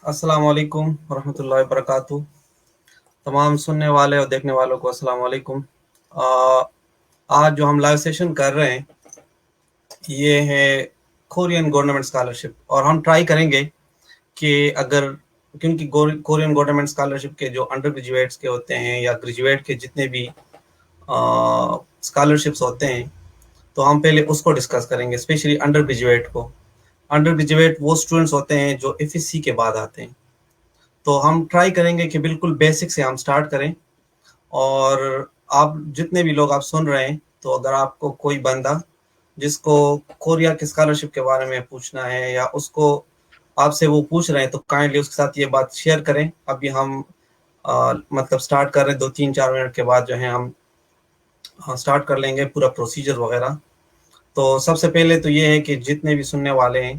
अस्सलाम वालेकुम वरहमतुल्लाहि वबरकातुहू। तमाम सुनने वाले और देखने वालों को अस्सलाम वालेकुम। आ, आज जो हम लाइव सेशन कर रहे हैं ये है कोरियन गवर्नमेंट स्कॉलरशिप, और हम ट्राई करेंगे कि अगर, क्योंकि कोरियन गवर्नमेंट स्कॉलरशिप के जो अंडर ग्रेजुएट्स के होते हैं या ग्रेजुएट के जितने भी स्कॉलरशिप्स होते हैं, तो हम पहले उसको डिस्कस करेंगे, स्पेशली अंडर ग्रेजुएट को। अंडर ग्रेजुएट वो स्टूडेंट्स होते हैं जो एफएससी के बाद आते हैं। तो हम ट्राई करेंगे कि बिल्कुल बेसिक से हम स्टार्ट करें। और आप जितने भी लोग आप सुन रहे हैं, तो अगर आपको कोई बंदा जिसको कोरिया की स्कॉलरशिप के बारे में पूछना है या उसको आपसे वो पूछ रहे हैं, तो काइंडली उसके साथ ये बात शेयर करें। अभी हम मतलब स्टार्ट कर रहे हैं, 2-3-4 मिनट के बाद जो है हम स्टार्ट कर लेंगे पूरा प्रोसीजर वगैरह। तो सबसे पहले तो ये है कि जितने भी सुनने वाले हैं,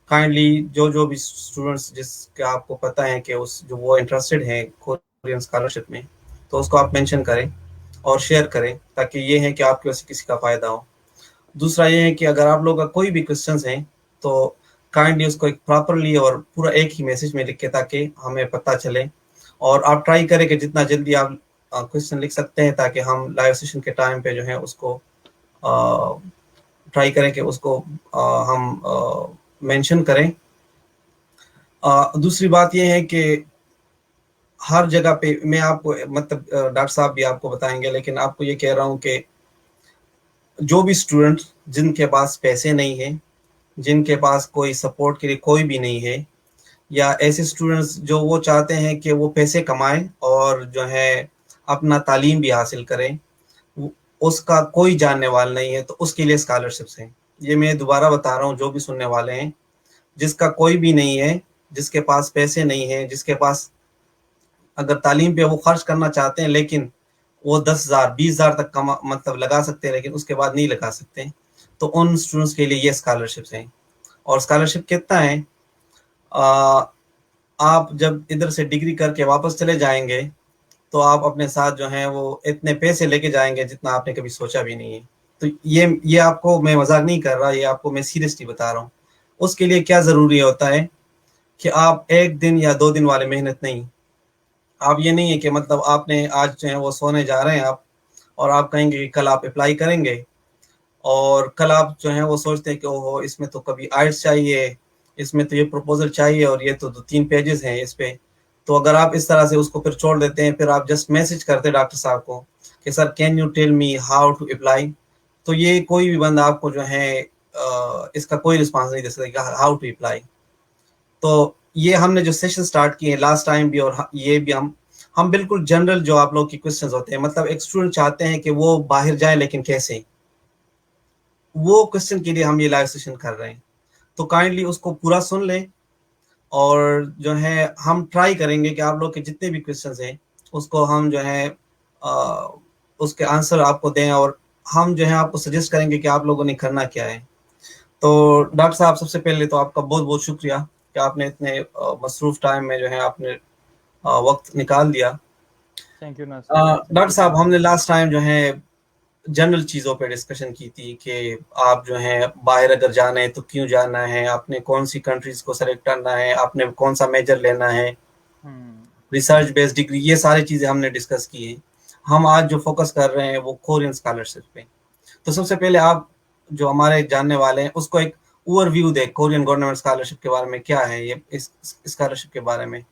काइंडली जो जो भी स्टूडेंट्स जिसका आपको पता है कि उस जो वो इंटरेस्टेड है कोरियन स्कॉलरशिप में, तो उसको आप मेंशन करें और शेयर करें, ताकि ये है कि आपकी वजह से किसी का फ़ायदा हो। दूसरा ये है कि अगर आप लोगों का कोई भी क्वेश्चंस हैं, तो काइंडली उसको एक प्रॉपरली और पूरा एक ही मैसेज में लिख के, ताकि हमें पता चले। और आप ट्राई करें कि जितना जल्दी आप क्वेश्चन लिख सकते हैं, ताकि हम लाइव सेशन के टाइम पे जो है उसको ट्राई करें कि उसको हम मेंशन करें। दूसरी बात ये है कि हर जगह पे मैं आपको मतलब डॉक्टर साहब भी आपको बताएंगे, लेकिन आपको ये कह रहा हूँ कि जो भी स्टूडेंट जिनके पास पैसे नहीं है, जिनके पास कोई सपोर्ट के लिए कोई भी नहीं है, या ऐसे स्टूडेंट्स जो वो चाहते हैं कि वो पैसे कमाएं और जो है अपना तालीम भी हासिल करें, उसका कोई जानने वाला नहीं है, तो उसके लिए स्कॉलरशिप्स हैं। ये मैं दोबारा बता रहा हूँ, जो भी सुनने वाले हैं, जिसका कोई भी नहीं है, जिसके पास पैसे नहीं है, जिसके पास अगर तालीम पे वो खर्च करना चाहते हैं, लेकिन वो 10,000 20,000 तक कमा मतलब लगा सकते हैं, लेकिन उसके बाद नहीं लगा सकते, तो उन स्टूडेंट्स के लिए ये स्कॉलरशिप्स हैं। और स्कॉलरशिप कितना है, आ, आप जब इधर से डिग्री करके वापस चले जाएंगे, तो आप अपने साथ जो है वो इतने पैसे लेके जाएंगे जितना आपने कभी सोचा भी नहीं है। तो ये आपको मैं मजाक नहीं कर रहा, ये आपको मैं सीरियसली बता रहा हूँ। उसके लिए क्या जरूरी होता है कि आप एक दिन या 2 दिन वाले मेहनत नहीं, आप ये नहीं है कि मतलब आपने आज जो है वो सोने जा रहे हैं आप, और आप कहेंगे कि कल आप अप्लाई करेंगे, और कल आप जो है वो सोचते हैं कि ओहो इसमें तो कभी आइट्स चाहिए, इसमें तो ये प्रपोजल चाहिए, और ये तो 2-3 पेजेस हैं इस पे। तो अगर आप इस तरह से उसको फिर छोड़ देते हैं, फिर आप जस्ट मैसेज करते हैं डॉक्टर साहब को कि sir can you tell me how to apply, तो ये कोई भी बंदा आपको जो है इसका कोई रिस्पॉन्स नहीं दे सकेगा हाउ टू अप्लाई। तो ये हमने जो सेशन स्टार्ट किए लास्ट टाइम भी, और ये भी हम बिल्कुल जनरल जो आप लोग की क्वेश्चंस होते हैं, मतलब एक स्टूडेंट चाहते हैं कि वो बाहर जाए, लेकिन कैसे, वो क्वेश्चन के लिए हम ये लाइव सेशन कर रहे हैं। तो काइंडली उसको पूरा सुन लें, और जो है हम ट्राई करेंगे कि आप लोग के जितने भी क्वेश्चंस हैं उसको हम जो है अ, उसके आंसर आपको दें, और हम जो है आपको सजेस्ट करेंगे कि आप लोगों ने करना क्या है। तो डॉक्टर साहब, सबसे पहले तो आपका बहुत बहुत शुक्रिया कि आपने इतने मसरूफ टाइम में जो है आपने वक्त निकाल दिया। Thank you Nasir, thank doctor you so साहब, मच। हमने लास्ट टाइम जो है जनरल चीज़ों पे डिस्कशन की थी कि आप जो है बाहर अगर जाना है तो क्यों जाना है, आपने कौन सी कंट्रीज को सेलेक्ट करना है, आपने कौन सा मेजर लेना है, हम्म। रिसर्च बेस्ड डिग्री, ये सारी चीज़ें हमने डिस्कस की है। हम आज जो फोकस कर रहे हैं वो कोरियन स्कॉलरशिप पे। तो सबसे पहले आप जो हमारे जानने वाले हैं उसको एक ओवरव्यू दे कोरियन गवर्नमेंट स्कॉलरशिप के बारे में, क्या है ये इस स्कॉलरशिप के बारे में।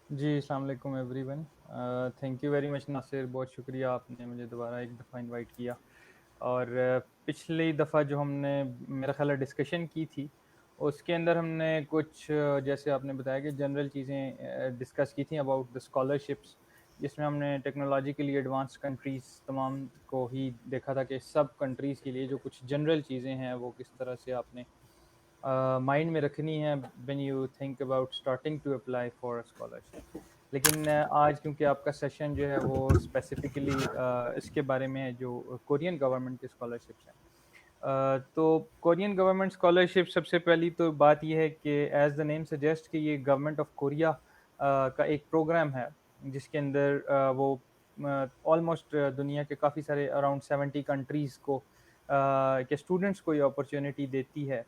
जी, अस्सलाम वालेकुम everyone. Thank you very much Nasir, बहुत शुक्रिया, आपने मुझे दोबारा एक दफ़ा इनवाइट किया। और पिछली दफ़ा जो हमने मेरा ख्याल है डिस्कशन की थी, उसके अंदर हमने कुछ जैसे आपने बताया कि जनरल चीज़ें डिस्कस की थी अबाउट द स्कॉलरशिप्स, जिसमें हमने टेक्नोलॉजिकली एडवांस कंट्रीज़ तमाम को ही देखा था कि सब कंट्रीज़ के लिए जो कुछ जनरल चीज़ें हैं वो किस तरह से आपने माइंड में रखनी है when you think about starting to apply for a scholarship. लेकिन आज क्योंकि आपका सेशन जो है वो स्पेसिफिकली इसके बारे में है जो कोरियन गवर्नमेंट की स्कॉलरशिप्स हैं। तो कोरियन गवर्नमेंट स्कॉलरशिप, सबसे पहली तो बात यह है कि एज द नेम सजेस्ट कि ये गवर्नमेंट ऑफ कोरिया का एक प्रोग्राम है, जिसके अंदर वो ऑलमोस्ट दुनिया के काफ़ी सारे अराउंड 70 कंट्रीज़ को के स्टूडेंट्स को ये अपॉर्चुनिटी देती है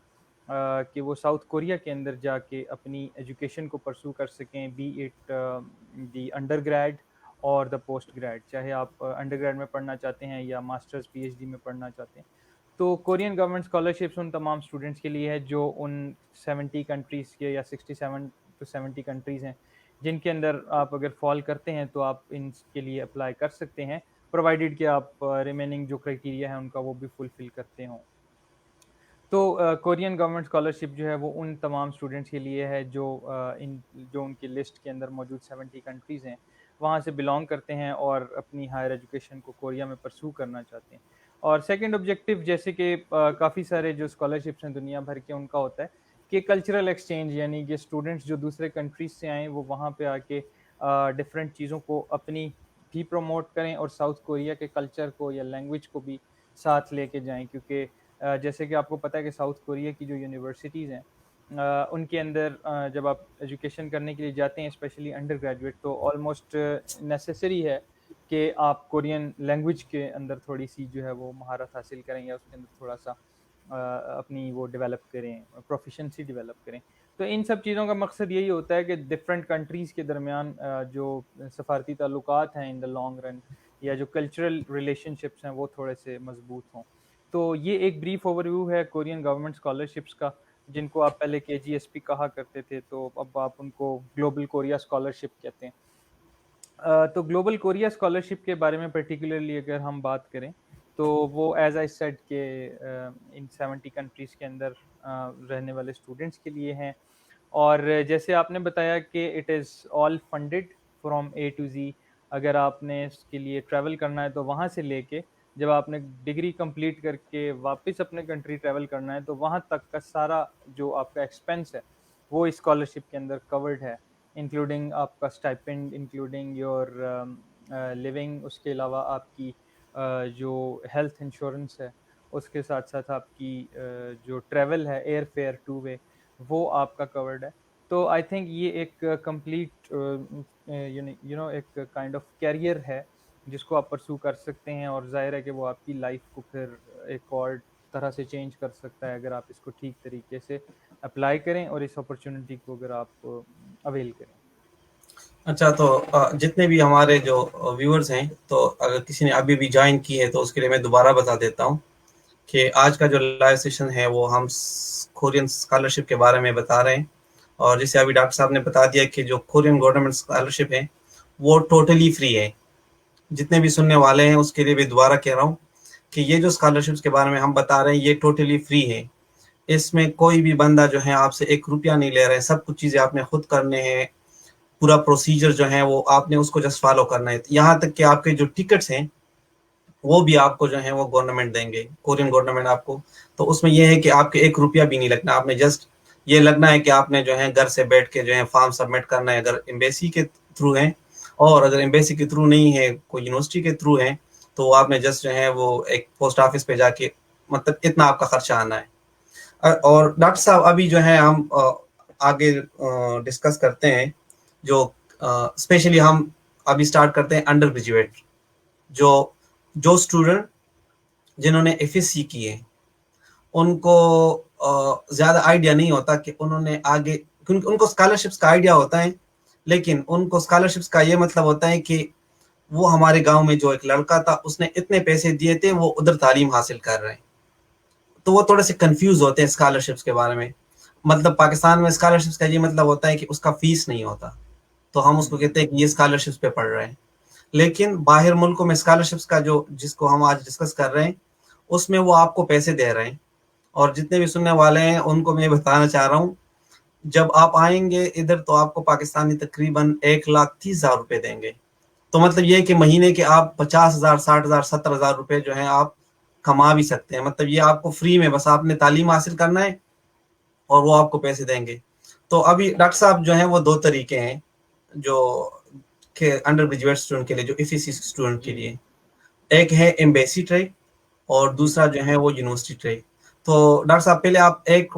कि वो साउथ कोरिया के अंदर जाके अपनी एजुकेशन को परसू कर सकें, बी इट दी अंडरग्रेड और द पोस्ट ग्रेड, चाहे आप अंडरग्रेड में पढ़ना चाहते हैं या मास्टर्स पीएचडी में पढ़ना चाहते हैं। तो कोरियन गवर्नमेंट स्कॉलरशिप्स उन तमाम स्टूडेंट्स के लिए है जो उन 70 कंट्रीज़ के या 67 टू 70 कंट्रीज़ हैं जिनके अंदर आप अगर फॉल करते हैं तो आप इनके लिए अप्लाई कर सकते हैं, प्रोवाइडेड कि आप रिमेनिंग जो क्राइटेरिया है उनका वो भी फुलफिल करते हों। तो कोरियन गवर्नमेंट स्कॉलरशिप जो है वो उन तमाम स्टूडेंट्स के लिए है जो इन जो उनकी लिस्ट के अंदर मौजूद 70 कंट्रीज़ हैं वहाँ से बिलोंग करते हैं और अपनी हायर एजुकेशन को कोरिया में परसू करना चाहते हैं। और सेकंड ऑब्जेक्टिव जैसे कि काफ़ी सारे जो स्कॉलरशिप्स हैं दुनिया भर के उनका होता है कि कल्चरल एक्सचेंज, यानी कि स्टूडेंट्स जो दूसरे कंट्रीज से आएँ वो वहाँ पे आके डिफरेंट चीज़ों को अपनी भी प्रमोट करें और साउथ कोरिया के कल्चर को या लैंग्वेज को भी साथ लेके जाएं, क्योंकि जैसे कि आपको पता है कि साउथ कोरिया की जो यूनिवर्सिटीज़ हैं उनके अंदर जब आप एजुकेशन करने के लिए जाते हैं स्पेशली अंडर ग्रेजुएट, तो ऑलमोस्ट नेसेसरी है कि आप कोरियन लैंग्वेज के अंदर थोड़ी सी जो है वो महारत हासिल करें या उसके अंदर थोड़ा सा अपनी वो डेवलप करें, प्रोफिशेंसी डेवलप करें। तो इन सब चीज़ों का मकसद यही होता है कि डिफरेंट कंट्रीज़ के दरमियान जो सफारती ताल्लुकात हैं इन द लॉन्ग रन या जो कल्चरल रिलेशनशिप्स हैं वो थोड़े से मजबूत हों। तो ये एक ब्रीफ ओवरव्यू है कोरियन गवर्नमेंट स्कॉलरशिप्स का, जिनको आप पहले केजीएसपी कहा करते थे, तो अब आप उनको ग्लोबल कोरिया स्कॉलरशिप कहते हैं। तो ग्लोबल कोरिया स्कॉलरशिप के बारे में पर्टिकुलरली अगर हम बात करें तो वो एज आई सेड के इन 70 कंट्रीज़ के अंदर रहने वाले स्टूडेंट्स के लिए हैं। और जैसे आपने बताया कि it is all funded from A to Z. अगर आपने इसके लिए ट्रैवल करना है तो वहाँ से लेके जब आपने डिग्री कंप्लीट करके वापस अपने कंट्री ट्रैवल करना है तो वहाँ तक का सारा जो आपका एक्सपेंस है वो इस स्कॉलरशिप के अंदर कवर्ड है, इंक्लूडिंग आपका स्टाइपेंड, इंक्लूडिंग योर लिविंग, उसके अलावा आपकी जो हेल्थ इंश्योरेंस है, उसके साथ साथ आपकी जो ट्रैवल है एयर फेयर टू वे वो आपका कवर्ड है। तो आई थिंक ये एक कंप्लीट यू नो एक काइंड ऑफ कैरियर है जिसको आप परसू कर सकते हैं, और जाहिर है कि वो आपकी लाइफ को फिर एक और तरह से चेंज कर सकता है अगर आप इसको ठीक तरीके से अप्लाई करें और इस अपॉर्चुनिटी को अगर आप अवेल करें। अच्छा, तो जितने भी हमारे जो व्यूअर्स हैं, तो अगर किसी ने अभी भी ज्वाइन की है तो उसके लिए मैं दोबारा बता देता हूँ कि आज का जो लाइव सेशन है वो हम कोरियन स्कॉलरशिप के बारे में बता रहे हैं। और जैसे अभी डॉक्टर साहब ने बता दिया कि जो कोरियन गवर्नमेंट स्कॉलरशिप है वो टोटली फ्री है। जितने भी सुनने वाले हैं उसके लिए भी दोबारा कह रहा हूँ कि ये जो स्कॉलरशिप्स के बारे में हम बता रहे हैं ये टोटली फ्री है। इसमें कोई भी बंदा जो है आपसे 1 रुपया नहीं ले रहे हैं, सब कुछ चीज़ें आपने खुद करने हैं। पूरा प्रोसीजर जो है वो आपने उसको जस्ट फॉलो करना है। यहाँ तक कि आपके जो टिकट्स हैं वो भी आपको जो है वो गवर्नमेंट देंगे, कोरियन गवर्नमेंट आपको। तो उसमें यह है कि आपके 1 रुपया भी नहीं लगना, आपने जस्ट ये लगना है कि आपने जो है घर से बैठ के जो है फॉर्म सबमिट करना है अगर एम्बेसी के थ्रू है। और अगर एम्बेसी के थ्रू नहीं है, कोई यूनिवर्सिटी के थ्रू है, तो आपने जस्ट जो है वो एक पोस्ट ऑफिस पे जाके, मतलब इतना आपका खर्चा आना है। और डॉक्टर साहब अभी जो है हम आगे डिस्कस करते हैं जो स्पेशली हम अभी स्टार्ट करते हैं अंडर ग्रेजुएट। जो जो स्टूडेंट जिन्होंने एफएससी की है उनको ज्यादा आइडिया नहीं होता कि उन्होंने आगे, क्योंकि उनको स्कॉलरशिप्स का आइडिया होता है, लेकिन उनको स्कॉलरशिप्स का ये मतलब होता है कि वो हमारे गांव में जो एक लड़का था उसने इतने पैसे दिए थे, वो उधर तालीम हासिल कर रहे हैं। तो वो थोड़े से कंफ्यूज होते हैं स्कॉलरशिप्स के बारे में। मतलब पाकिस्तान में स्कॉलरशिप्स का ये मतलब होता है कि उसका फीस नहीं होता, तो हम उसको कहते हैं कि ये स्कॉलरशिप्स पे पढ़ रहे हैं। लेकिन बाहर मुल्कों में स्कॉलरशिप्स का जो जिसको हम आज डिस्कस कर रहे हैं उसमें वो आपको पैसे दे रहे हैं। और जितने भी सुनने वाले हैं उनको मैं बताना चाह रहा हूँ, जब आप आएंगे इधर तो आपको पाकिस्तानी तकरीबन 1,30,000 रुपए देंगे। तो मतलब ये है कि महीने के आप 50,000, 60,000, 70,000 रुपए जो है आप कमा भी सकते हैं। मतलब ये आपको फ्री में, बस आपने तालीम हासिल करना है और वो आपको पैसे देंगे। तो अभी डॉक्टर साहब जो है वो दो तरीके हैं जो के अंडर ग्रेजुएट स्टूडेंट के लिए, जो एफएससी स्टूडेंट के जी। लिए। एक है एम्बेसी ट्रैक और जी। दूसरा जो है वो यूनिवर्सिटी ट्रैक। तो डॉक्टर साहब पहले आप एक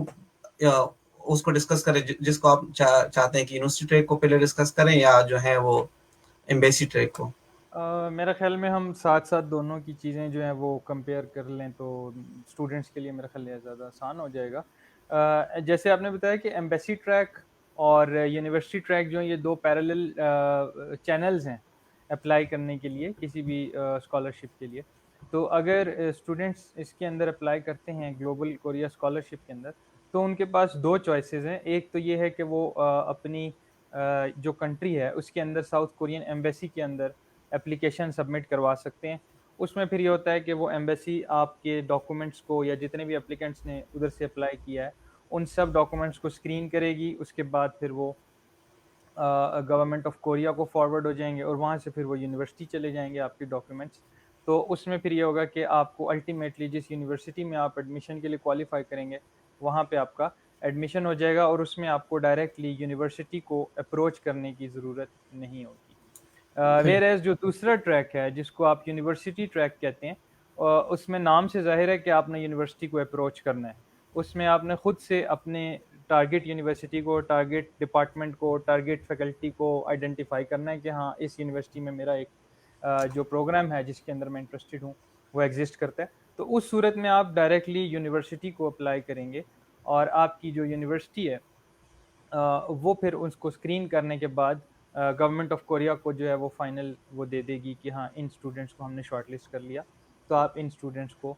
उसको डिस्कस करें जिसको आप चाहते हैं कि यूनिवर्सिटी ट्रैक को पहले डिस्कस करें या जो है वो एम्बेसी ट्रैक को। मेरा ख्याल में हम साथ साथ दोनों की चीज़ें जो हैं वो कंपेयर कर लें तो स्टूडेंट्स के लिए मेरा ख्याल है ज़्यादा आसान हो जाएगा। जैसे आपने बताया कि एम्बेसी ट्रैक और यूनिवर्सिटी ट्रैक जो है ये दो पैरेलल चैनल्स हैं अप्लाई करने के लिए किसी भी स्कॉलरशिप के लिए। तो अगर स्टूडेंट्स इसके अंदर अप्लाई करते हैं ग्लोबल कोरिया स्कॉलरशिप के अंदर, तो उनके पास दो चॉइसेस हैं। एक तो ये है कि वो अपनी जो कंट्री है उसके अंदर साउथ कोरियन एम्बेसी के अंदर एप्लीकेशन सबमिट करवा सकते हैं। उसमें फिर ये होता है कि वो एम्बेसी आपके डॉक्यूमेंट्स को, या जितने भी एप्लीकेंट्स ने उधर से अप्लाई किया है उन सब डॉक्यूमेंट्स को स्क्रीन करेगी। उसके बाद फिर वो गवर्नमेंट ऑफ कोरिया को फॉरवर्ड हो जाएंगे और वहाँ से फिर वो यूनिवर्सिटी चले जाएंगे आपके डॉक्यूमेंट्स। तो उसमें फिर ये होगा कि आपको अल्टीमेटली जिस यूनिवर्सिटी में आप एडमिशन के लिए क्वालिफाई करेंगे वहाँ पे आपका एडमिशन हो जाएगा, और उसमें आपको डायरेक्टली यूनिवर्सिटी को अप्रोच करने की ज़रूरत नहीं होगी। वेयर एज जो दूसरा ट्रैक है जिसको आप यूनिवर्सिटी ट्रैक कहते हैं, उसमें नाम से जाहिर है कि आपने यूनिवर्सिटी को अप्रोच करना है। उसमें आपने खुद से अपने टारगेट यूनिवर्सिटी को, टारगेट डिपार्टमेंट को, टारगेट फैकल्टी को आइडेंटिफाई करना है कि हाँ इस यूनिवर्सिटी में मेरा एक जो प्रोग्राम है जिसके अंदर मैं इंटरेस्टेड हूँ वो एग्जिस्ट करता है। तो उस सूरत में आप डायरेक्टली यूनिवर्सिटी को अप्लाई करेंगे और आपकी जो यूनिवर्सिटी है वो फिर उसको स्क्रीन करने के बाद गवर्नमेंट ऑफ कोरिया को जो है वो फाइनल वो दे देगी कि हाँ इन स्टूडेंट्स को हमने शॉर्टलिस्ट कर लिया, तो आप इन स्टूडेंट्स को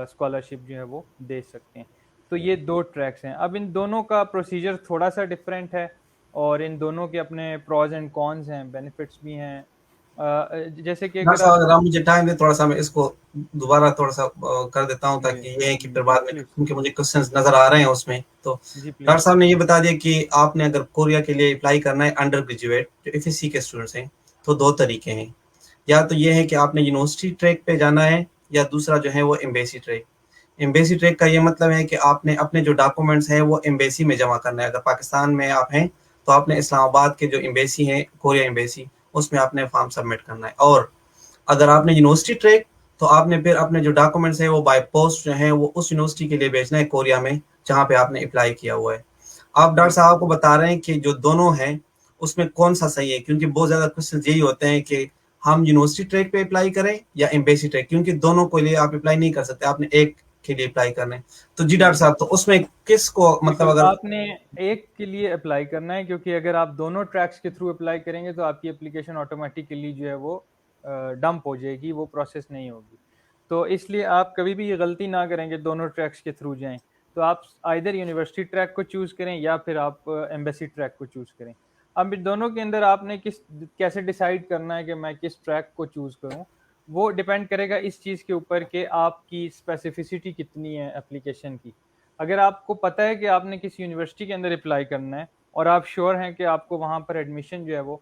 स्कॉलरशिप जो है वो दे सकते हैं। तो ये दो ट्रैक्स हैं। अब इन दोनों का प्रोसीजर थोड़ा सा डिफरेंट है और इन दोनों के अपने प्रॉज एंड कॉन्स हैं, बेनिफिट्स भी हैं। जैसे कि डॉक्टर अगर साहब आप अगर आप मुझे टाइम दें थोड़ा सा, मैं इसको दोबारा थोड़ा सा कर देता हूँ, जी ताकि ये है कि जी फिर जी बाद में, प्लीज़ क्योंकि मुझे क्वेश्चंस नजर आ रहे हैं उसमें। तो जी डॉक्टर प्लीज़। साहब ने ये बता दिया कि आपने अगर कोरिया के लिए अप्लाई करना है अंडर ग्रेजुएट जो एफएससी के स्टूडेंट्स हैं, तो दो तरीके हैं। या तो ये है कि आपने यूनिवर्सिटी ट्रैक पे जाना है, या दूसरा जो है वो एम्बेसी ट्रैक। एम्बेसी ट्रैक का ये मतलब है कि आपने अपने जो डॉक्यूमेंट्स हैं वो एम्बेसी में जमा करना है। अगर पाकिस्तान में आप हैं तो आपने इस्लामाबाद के जो एम्बेसी है, कोरिया एम्बेसी, उसमें आपने फॉर्म सबमिट करना है। और अगर आपने यूनिवर्सिटी ट्रैक, तो आपने फिर अपने जो डॉक्यूमेंट्स हैं वो बाय पोस्ट जो है वो उस यूनिवर्सिटी के लिए भेजना है कोरिया में, जहाँ पे आपने अप्लाई किया हुआ है। आप डॉक्टर जी साहब को बता रहे हैं कि जो दोनों हैं उसमें कौन सा सही है, क्योंकि बहुत ज्यादा क्वेश्चन यही होते हैं कि हम यूनिवर्सिटी ट्रैक पे अप्लाई करें या एम्बेसी ट्रैक, क्योंकि दोनों के लिए आप अप्लाई नहीं कर सकते, आपने एक के लिए अप्लाई करना है। तो जी जी डॉक्टर साहब, तो उसमें किसको मतलब बिल्कुल, अगर आपने एक के लिए अप्लाई करना है, क्योंकि अगर आप दोनों ट्रैक्स के थ्रू अप्लाई करेंगे तो आपकी एप्लीकेशन ऑटोमेटिकली जो है वो डंप हो जाएगी, वो प्रोसेस नहीं होगी। तो इसलिए आप कभी भी ये गलती ना करेंगे दोनों ट्रैक्स के थ्रू जाएं। तो आप आइदर यूनिवर्सिटी ट्रैक को चूज़ करें या फिर आप एम्बेसी ट्रैक को चूज़ करें। अब इन दोनों के अंदर आपने कैसे डिसाइड करना है कि मैं किस ट्रैक को चूज़ करूं, वो डिपेंड करेगा इस चीज़ के ऊपर कि आपकी स्पेसिफिसिटी कितनी है एप्लीकेशन की। अगर आपको पता है कि आपने किसी यूनिवर्सिटी के अंदर अप्लाई करना है और आप श्योर हैं कि आपको वहाँ पर एडमिशन जो है वो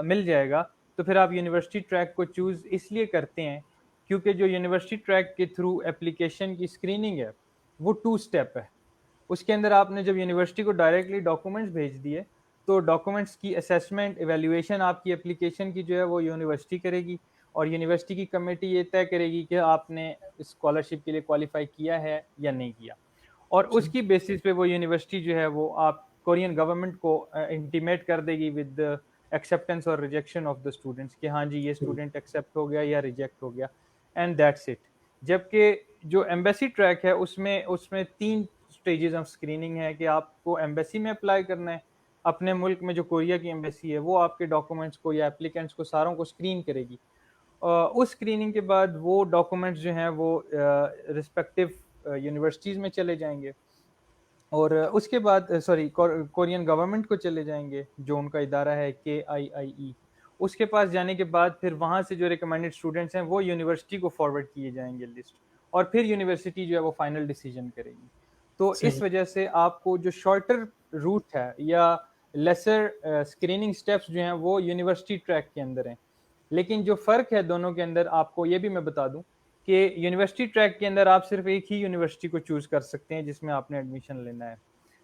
मिल जाएगा, तो फिर आप यूनिवर्सिटी ट्रैक को चूज़ इसलिए करते हैं क्योंकि जो यूनिवर्सिटी ट्रैक के थ्रू एप्लीकेशन की स्क्रीनिंग है वो 2 स्टेप है। उसके अंदर आपने जब यूनिवर्सिटी को डायरेक्टली डॉक्यूमेंट्स भेज दिए, तो डॉक्यूमेंट्स की असेसमेंट, इवैल्यूएशन आपकी एप्लीकेशन की जो है वो यूनिवर्सिटी करेगी, और यूनिवर्सिटी की कमेटी ये तय करेगी कि आपने स्कॉलरशिप के लिए क्वालिफाई किया है या नहीं किया। और उसकी बेसिस पे वो यूनिवर्सिटी जो है वो आप कोरियन गवर्नमेंट को इंटीमेट कर देगी विद एक्सेप्टेंस और रिजेक्शन ऑफ द स्टूडेंट्स कि हाँ जी ये स्टूडेंट एक्सेप्ट हो गया या रिजेक्ट हो गया, एंड दैट्स इट। जबकि जो एम्बेसी ट्रैक है उसमें उसमें 3 स्टेजेस ऑफ स्क्रीनिंग है कि आपको एम्बेसी में अप्लाई करना है। अपने मुल्क में जो कोरिया की एम्बेसी है वो आपके डॉक्यूमेंट्स को या एप्लीकेंट्स को सारों को स्क्रीन करेगी। उस स्क्रीनिंग के बाद वो डॉक्यूमेंट्स जो हैं वो रिस्पेक्टिव यूनिवर्सिटीज़ में चले जाएंगे, और उसके बाद सॉरी कोरियन गवर्नमेंट को चले जाएंगे, जो उनका इदारा है KIIE। उसके पास जाने के बाद फिर वहाँ से जो रिकमेंडेड स्टूडेंट्स हैं वो यूनिवर्सिटी को फॉरवर्ड किए जाएंगे लिस्ट, और फिर यूनिवर्सिटी जो है वो फाइनल डिसीजन करेगी। तो इस सही। वजह से आपको जो शॉर्टर रूट है या लेसर स्क्रीनिंग स्टेप्स जो हैं वो यूनिवर्सिटी ट्रैक के अंदर हैं। लेकिन जो फ़र्क है दोनों के अंदर, आपको ये भी मैं बता दूं कि यूनिवर्सिटी ट्रैक के अंदर आप सिर्फ एक ही यूनिवर्सिटी को चूज़ कर सकते हैं जिसमें आपने एडमिशन लेना है,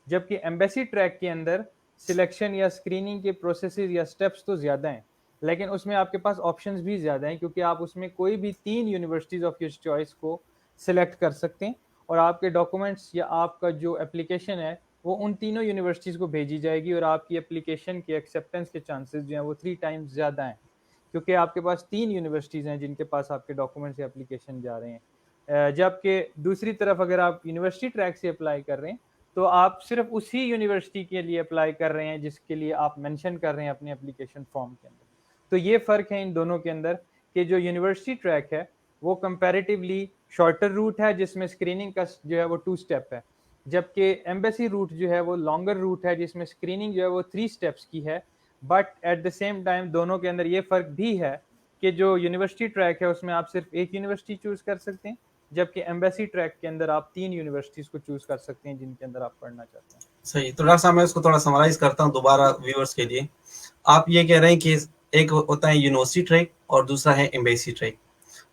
जबकि एम्बेसी ट्रैक के अंदर सिलेक्शन या स्क्रीनिंग के प्रोसेसेस या स्टेप्स तो ज़्यादा हैं, लेकिन उसमें आपके पास ऑप्शंस भी ज़्यादा हैं, क्योंकि आप उसमें कोई भी 3 यूनिवर्सिटीज़ ऑफ योर चॉइस को सिलेक्ट कर सकते हैं, और आपके डॉक्यूमेंट्स या आपका जो एप्लीकेशन है वो उन तीनों यूनिवर्सिटीज़ को भेजी जाएगी, और आपकी एप्लीकेशन के एक्सेप्टेंस के चांसेस जो हैं वो 3 टाइम्स ज़्यादा हैं, क्योंकि आपके पास 3 यूनिवर्सिटीज़ हैं जिनके पास आपके डॉक्यूमेंट्स या एप्लीकेशन जा रहे हैं। जबकि दूसरी तरफ अगर आप यूनिवर्सिटी ट्रैक से अप्लाई कर रहे हैं तो आप सिर्फ उसी यूनिवर्सिटी के लिए अप्लाई कर रहे हैं जिसके लिए आप मेंशन कर रहे हैं अपने एप्लीकेशन फॉर्म के अंदर। तो ये फ़र्क है इन दोनों के अंदर कि जो यूनिवर्सिटी ट्रैक है वो कंपैरेटिवली शॉर्टर रूट है जिसमें स्क्रीनिंग का जो है वो 2 स्टेप है, जबकि एम्बेसी रूट जो है वो लॉन्गर रूट है जिसमें स्क्रीनिंग जो है वो 3 स्टेप्स की है। But at the same time दोनों के अंदर ये फ़र्क भी है कि जो यूनिवर्सिटी ट्रैक है उसमें आप सिर्फ एक यूनिवर्सिटी चूज़ कर सकते हैं, जबकि एम्बेसी ट्रैक के अंदर आप 3 यूनिवर्सिटीज़ को चूज़ कर सकते हैं जिनके अंदर आप पढ़ना चाहते हैं। सही। तो डॉक्टर साहब मैं उसको थोड़ा समराइज़ करता हूँ दोबारा व्यूअर्स के लिए। आप ये कह रहे हैं कि एक होता है यूनिवर्सिटी ट्रैक और दूसरा है एम्बेसी ट्रैक।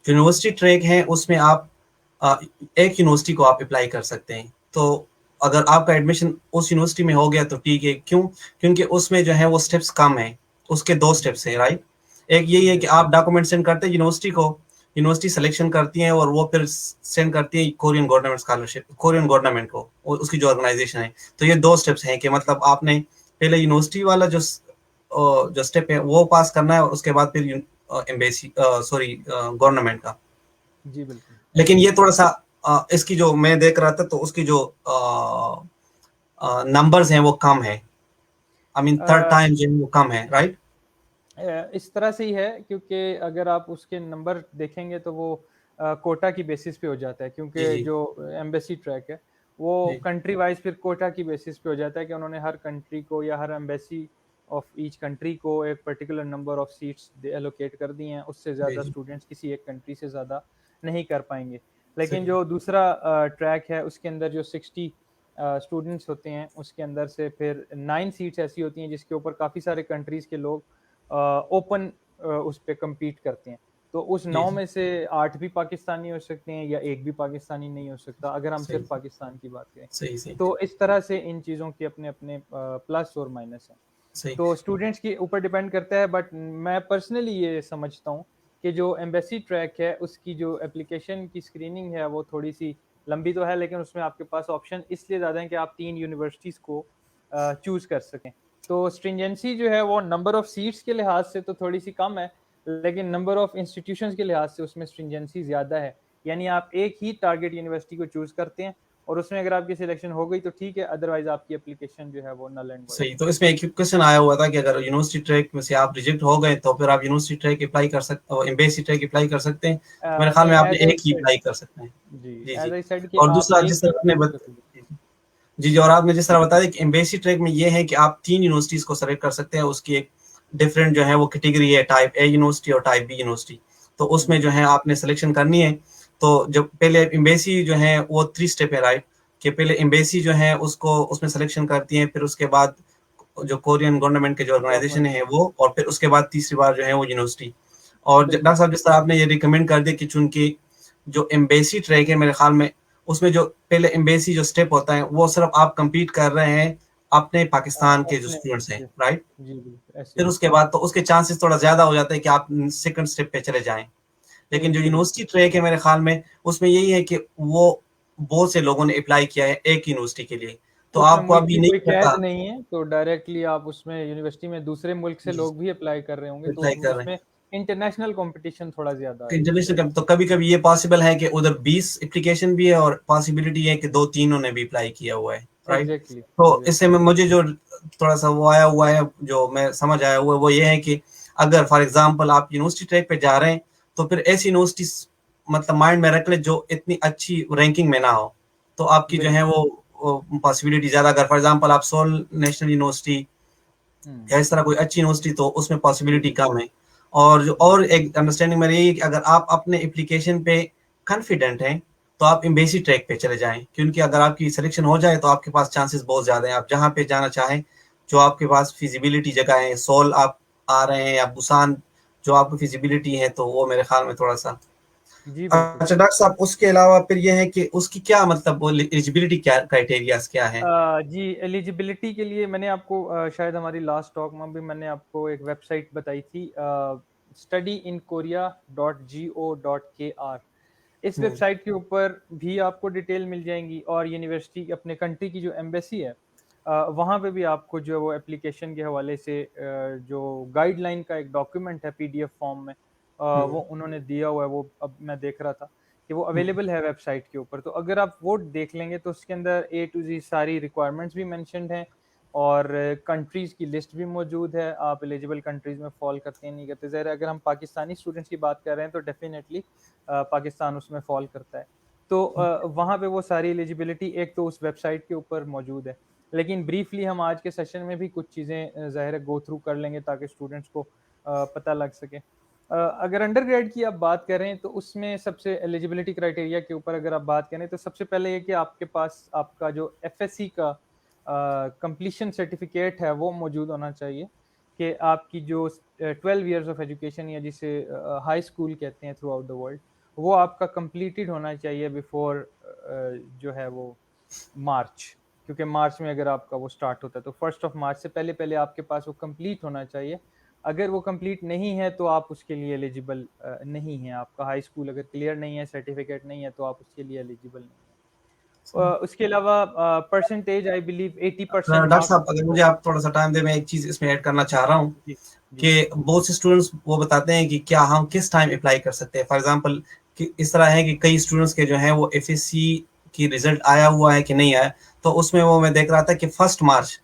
यूनिवर्सिटी ट्रैक है उसमें आप एक यूनिवर्सिटी को आप अप्लाई कर सकते हैं। तो अगर आपका एडमिशन उस यूनिवर्सिटी में हो गया तो ठीक है। क्यों? क्योंकि उसमें जो है वो स्टेप्स कम है। उसके 2 स्टेप्स हैं, राइट? एक यही है कि आप डॉक्यूमेंट सेंड करते हैं यूनिवर्सिटी को, यूनिवर्सिटी सिलेक्शन करती है और वो फिर सेंड करती है Korean government scholarship, Korean government को, उसकी जो ऑर्गेनाइजेशन है। तो ये 2 स्टेप्स हैं कि मतलब आपने पहले यूनिवर्सिटी वाला जो स्टेप है वो पास करना है और उसके बाद फिर एम्बेसी सॉरी गवर्नमेंट का। जी बिल्कुल, लेकिन ऐसे ही ये है। थोड़ा सा इसकी जो मैं देख रहा था तो उसकी जो नंबर्स हैं वो कम है। I mean third a, time जो है वो कम है, राइट? इस तरह से ही है क्योंकि अगर आप उसके नंबर देखेंगे तो वो कोटा की बेसिस पे हो जाता है, जी क्योंकि जी जो एम्बेसी ट्रैक है वो जी कंट्री वाइज फिर कोटा की बेसिस पे हो जाता है कि उन्होंने हर कंट्री को या हर एम्बेसी ऑफ ईच कंट्री को एक particular number of seats allocate कर दी हैं, उससे जी ज़्यादा जी। स्टूडेंट्स किसी एक कंट्री से ज़्यादा नहीं कर पाएंगे। लेकिन सही। जो दूसरा ट्रैक है उसके अंदर जो 60 स्टूडेंट्स होते हैं उसके अंदर से फिर 9 सीट्स ऐसी होती हैं जिसके ऊपर काफ़ी सारे कंट्रीज़ के लोग ओपन उस पे कम्पीट करते हैं। तो उस जी 9 जी। में से 8 भी पाकिस्तानी हो सकते हैं या 1 भी पाकिस्तानी नहीं हो सकता, अगर हम सही सिर्फ पाकिस्तान की बात करें। सही सही तो इस तरह से इन चीज़ों के अपने-अपने प्लस और माइनस हैं। सही। तो स्टूडेंट्स के ऊपर डिपेंड करता है, बट मैं पर्सनली ये समझता हूँ कि जो एम्बेसी ट्रैक है उसकी जो एप्लीकेशन की स्क्रीनिंग है वो थोड़ी-सी लंबी तो है, लेकिन उसमें आपके पास ऑप्शन इसलिए ज़्यादा हैं कि आप 3 यूनिवर्सिटीज़ को चूज़ कर सकें। तो स्ट्रिंजेंसी जो है वो नंबर ऑफ सीट्स के लिहाज से तो थोड़ी-सी कम है, लेकिन नंबर ऑफ इंस्टीट्यूशंस के लिहाज से उसमें स्ट्रिंजेंसी ज़्यादा है। यानी आप एक ही टारगेट यूनिवर्सिटी को चूज़ करते हैं और उसमें अगर आपकी सिलेक्शन हो गई तो ठीक है, अदरवाइज़ आपकी एप्लीकेशन जो है वो नल एंड वॉइड सही। है। तो इसमें एक क्वेश्चन आया हुआ था कि अगर यूनिवर्सिटी ट्रैक में से आप रिजेक्ट हो गए तो फिर आप यूनिवर्सिटी ट्रैक अप्लाई कर सकते हो, एम्बेसी ट्रैक अप्लाई कर सकते हैं। तो मेरे ख्याल में नहीं, आपने एज़ आई एक ही सेड, अप्लाई कर सकते हैं। जी, जी एज़ जी। आई सेड कि और आप दूसरा एक जिस ही तरह आपने चूज़ कर सकते जी जी जी, और आपने जिस तरह बताया कि एम्बेसी ट्रैक में ये है कि आप 3 यूनिवर्सिटीज को सेलेक्ट कर सकते हैं। उसकी एक डिफरेंट जो है वो कैटेगरी है, टाइप ए यूनिवर्सिटी और टाइप बी यूनिवर्सिटी। तो उसमें जो जी, है आपने सिलेक्शन करनी है। तो जब पहले एम्बेसी जो है वो 3 स्टेप है, राइट? कि पहले एम्बेसी जो है उसको उसमें सिलेक्शन करती है, फिर उसके बाद जो कोरियन गवर्नमेंट के जो ऑर्गेनाइजेशन गवर्नमेंट, है वो, और फिर उसके बाद तीसरी बार जो है वो यूनिवर्सिटी। और डॉक्टर बिल्कुल। साहब जिस तरह आपने ये रिकमेंड कर दिया कि चूंकि जो एम्बेसी ट्रैक है मेरे ख्याल में उसमें जो पहले एम्बेसी जो स्टेप होता है वो सिर्फ आप कंपीट कर रहे हैं अपने पाकिस्तान के जो अपने, स्टूडेंट्स हैं, जी, राइट? जी, बिल्कुल, ऐसे फिर ही है। उसके बाद तो उसके चांसेस थोड़ा ज्यादा हो जाते हैं कि आप सेकंड स्टेप पे चले जाएं। लेकिन जो जी, यूनिवर्सिटी बिल्कुल। ट्रैक है मेरे ख्याल में उसमें यही है कि वो बहुत से लोगों ने अप्लाई किया है एक यूनिवर्सिटी के लिए। तो उसमें आपको मुल्क अभी की नहीं कोई पता कैद नहीं है, तो डायरेक्टली आप उसमें यूनिवर्सिटी में दूसरे मुल्क से लोग भी अप्लाई कर रहे होंगे, तो अप्लाई कर रहे हैं उसमें इंटरनेशनल कॉम्पिटिशन थोड़ा ज़्यादा आएगी इंटरनेशनल शायद। का। तो कभी कभी ये पॉसिबल है कि उधर 20 एप्लीकेशन भी है और पॉसिबिलिटी है कि दो तीनों ने भी अप्लाई किया हुआ है, राइट? एग्ज़ैक्टली, तो इससे एग्ज़ैक्टली। में मुझे जो थोड़ा सा वो आया हुआ है, जो मैं समझ आया हुआ है वो ये है कि अगर फॉर एग्जांपल आप यूनिवर्सिटी ट्रैक पे जा रहे हैं तो फिर ऐसी यूनिवर्सिटी मतलब माइंड में रख ले जो इतनी अच्छी रैंकिंग में ना हो। तो आपकी जो है बिल्कुल। वो पॉसिबिलिटी ज्यादा, अगर फॉर एग्जांपल आप सोल नेशनल यूनिवर्सिटी हुँ, या इस तरह कोई अच्छी यूनिवर्सिटी तो उसमें जी, पॉसिबिलिटी जी, कम है। और जो जी। और एक अंडरस्टैंडिंग मेरी यही है कि अगर आप अपने एप्लीकेशन पे कॉन्फिडेंट हैं तो आप एम्बेसी ट्रैक पे चले जाएं, क्योंकि अगर आपकी सिलेक्शन हो जाए तो आपके पास चांसेस बहुत ज्यादा हैं। आप जहाँ पे जाना चाहें, जो आपके पास फिजिबिलिटी जगह है, सोल आप आ रहे हैं या बुसान जो आपको फिजिबिलिटी है, तो वो मेरे ख्याल में थोड़ा सा जी, बिल्कुल। अच्छा। डॉक्टर साहब उसके अलावा फिर ये है कि उसकी क्या मतलब एलिजिबिलिटी क्या क्राइटेरियाज क्या है? जी, एलिजिबिलिटी के लिए मैंने आपको शायद हमारी लास्ट टॉक में भी मैंने आपको एक वेबसाइट बताई थी, studyinkorea.go.kr। इस हम्म वेबसाइट के ऊपर भी आपको डिटेल मिल जाएंगी और यूनिवर्सिटी अपने कंट्री की जो एम्बेसी है वहाँ पे भी आपको जो है वो एप्लीकेशन के हवाले से जो गाइडलाइन का एक डॉक्यूमेंट है पीडीएफ फॉर्म में, वो हम्म उन्होंने दिया हुआ है, वो अब मैं देख रहा था कि वो अवेलेबल है वेबसाइट के ऊपर। तो अगर आप वो देख लेंगे तो उसके अंदर ए टू जी सारी रिक्वायरमेंट्स भी मेंशन्ड हैं और कंट्रीज़ की लिस्ट भी मौजूद है, आप एलिजिबल कंट्रीज़ में फॉल करते हैं नहीं करते। ज़ाहिर है अगर हम पाकिस्तानी स्टूडेंट्स की बात कर रहे हैं तो डेफिनेटली पाकिस्तान उसमें फॉल करता है। तो वहाँ पे वो सारी एलिजिबिलिटी एक तो उस वेबसाइट के ऊपर मौजूद है। लेकिन ब्रीफली हम आज के सेशन में भी कुछ चीज़ें ज़ाहिर है गो थ्रू कर लेंगे ताकि स्टूडेंट्स को पता लग सके। अगर अंडरग्रेड की आप बात करें तो उसमें सबसे एलिजिबिलिटी क्राइटेरिया के ऊपर अगर आप बात करें तो सबसे पहले ये कि आपके पास आपका जो एफएससी का कंप्लीशन सर्टिफिकेट है वो मौजूद होना चाहिए कि आपकी जो 12 इयर्स ऑफ एजुकेशन या जिसे हाई स्कूल कहते हैं थ्रू आउट द वर्ल्ड, वो आपका कंप्लीटेड होना चाहिए बिफोर जो है वो मार्च, क्योंकि मार्च में अगर आपका वो स्टार्ट होता है तो 1 मार्च से पहले पहले आपके पास वो कंप्लीट होना चाहिए। अगर वो कंप्लीट नहीं है तो आप उसके लिए एलिजिबल नहीं हैं। आपका हाई स्कूल अगर क्लियर नहीं है, सर्टिफिकेट नहीं है, तो आप उसके लिए एलिजिबल नहीं है। उसके अलावा percentage I believe 80% doctor marks साहब, अगर मुझे आप थोड़ा सा टाइम दे, मैं एक चीज इसमें ऐड करना चाह रहा हूँ जी जी कि बहुत से स्टूडेंट्स वो बताते हैं कि क्या हम किस टाइम अप्लाई कर सकते हैं। फॉर एग्जांपल कि इस तरह है कि कई स्टूडेंट्स के जो हैं वो एफएससी की रिजल्ट आया हुआ है कि नहीं आया, तो उसमें वो मैं देख रहा था कि 1 मार्च,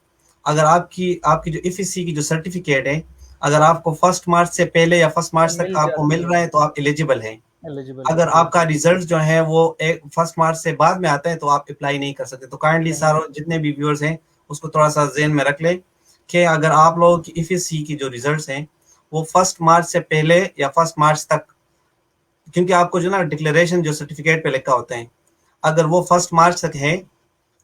अगर आपकी आपकी जो एफएससी की जो सर्टिफिकेट है, अगर आपको 1 मार्च से पहले या 1 मार्च तक मिल आपको जाती मिल है रहा है तो तो आप एलिजिबल हैं। एलिजिबल है, अगर आपका बिल्कुल रिजल्ट जो है वो 1 मार्च से बाद में आता है तो आप अप्लाई नहीं कर सकते। तो काइंडली नहीं सारों कर जितने सकते। भी व्यूअर्स हैं उसको थोड़ा सा जेहन में रख लें कि अगर आप लोगों की एफएससी की जो रिजल्ट्स हैं वो 1 मार्च से पहले या 1 मार्च तक, क्योंकि आपको जो ना डिक्लेरेशन जो सर्टिफिकेट पे लिखा होता है, अगर वो 1 मार्च तक है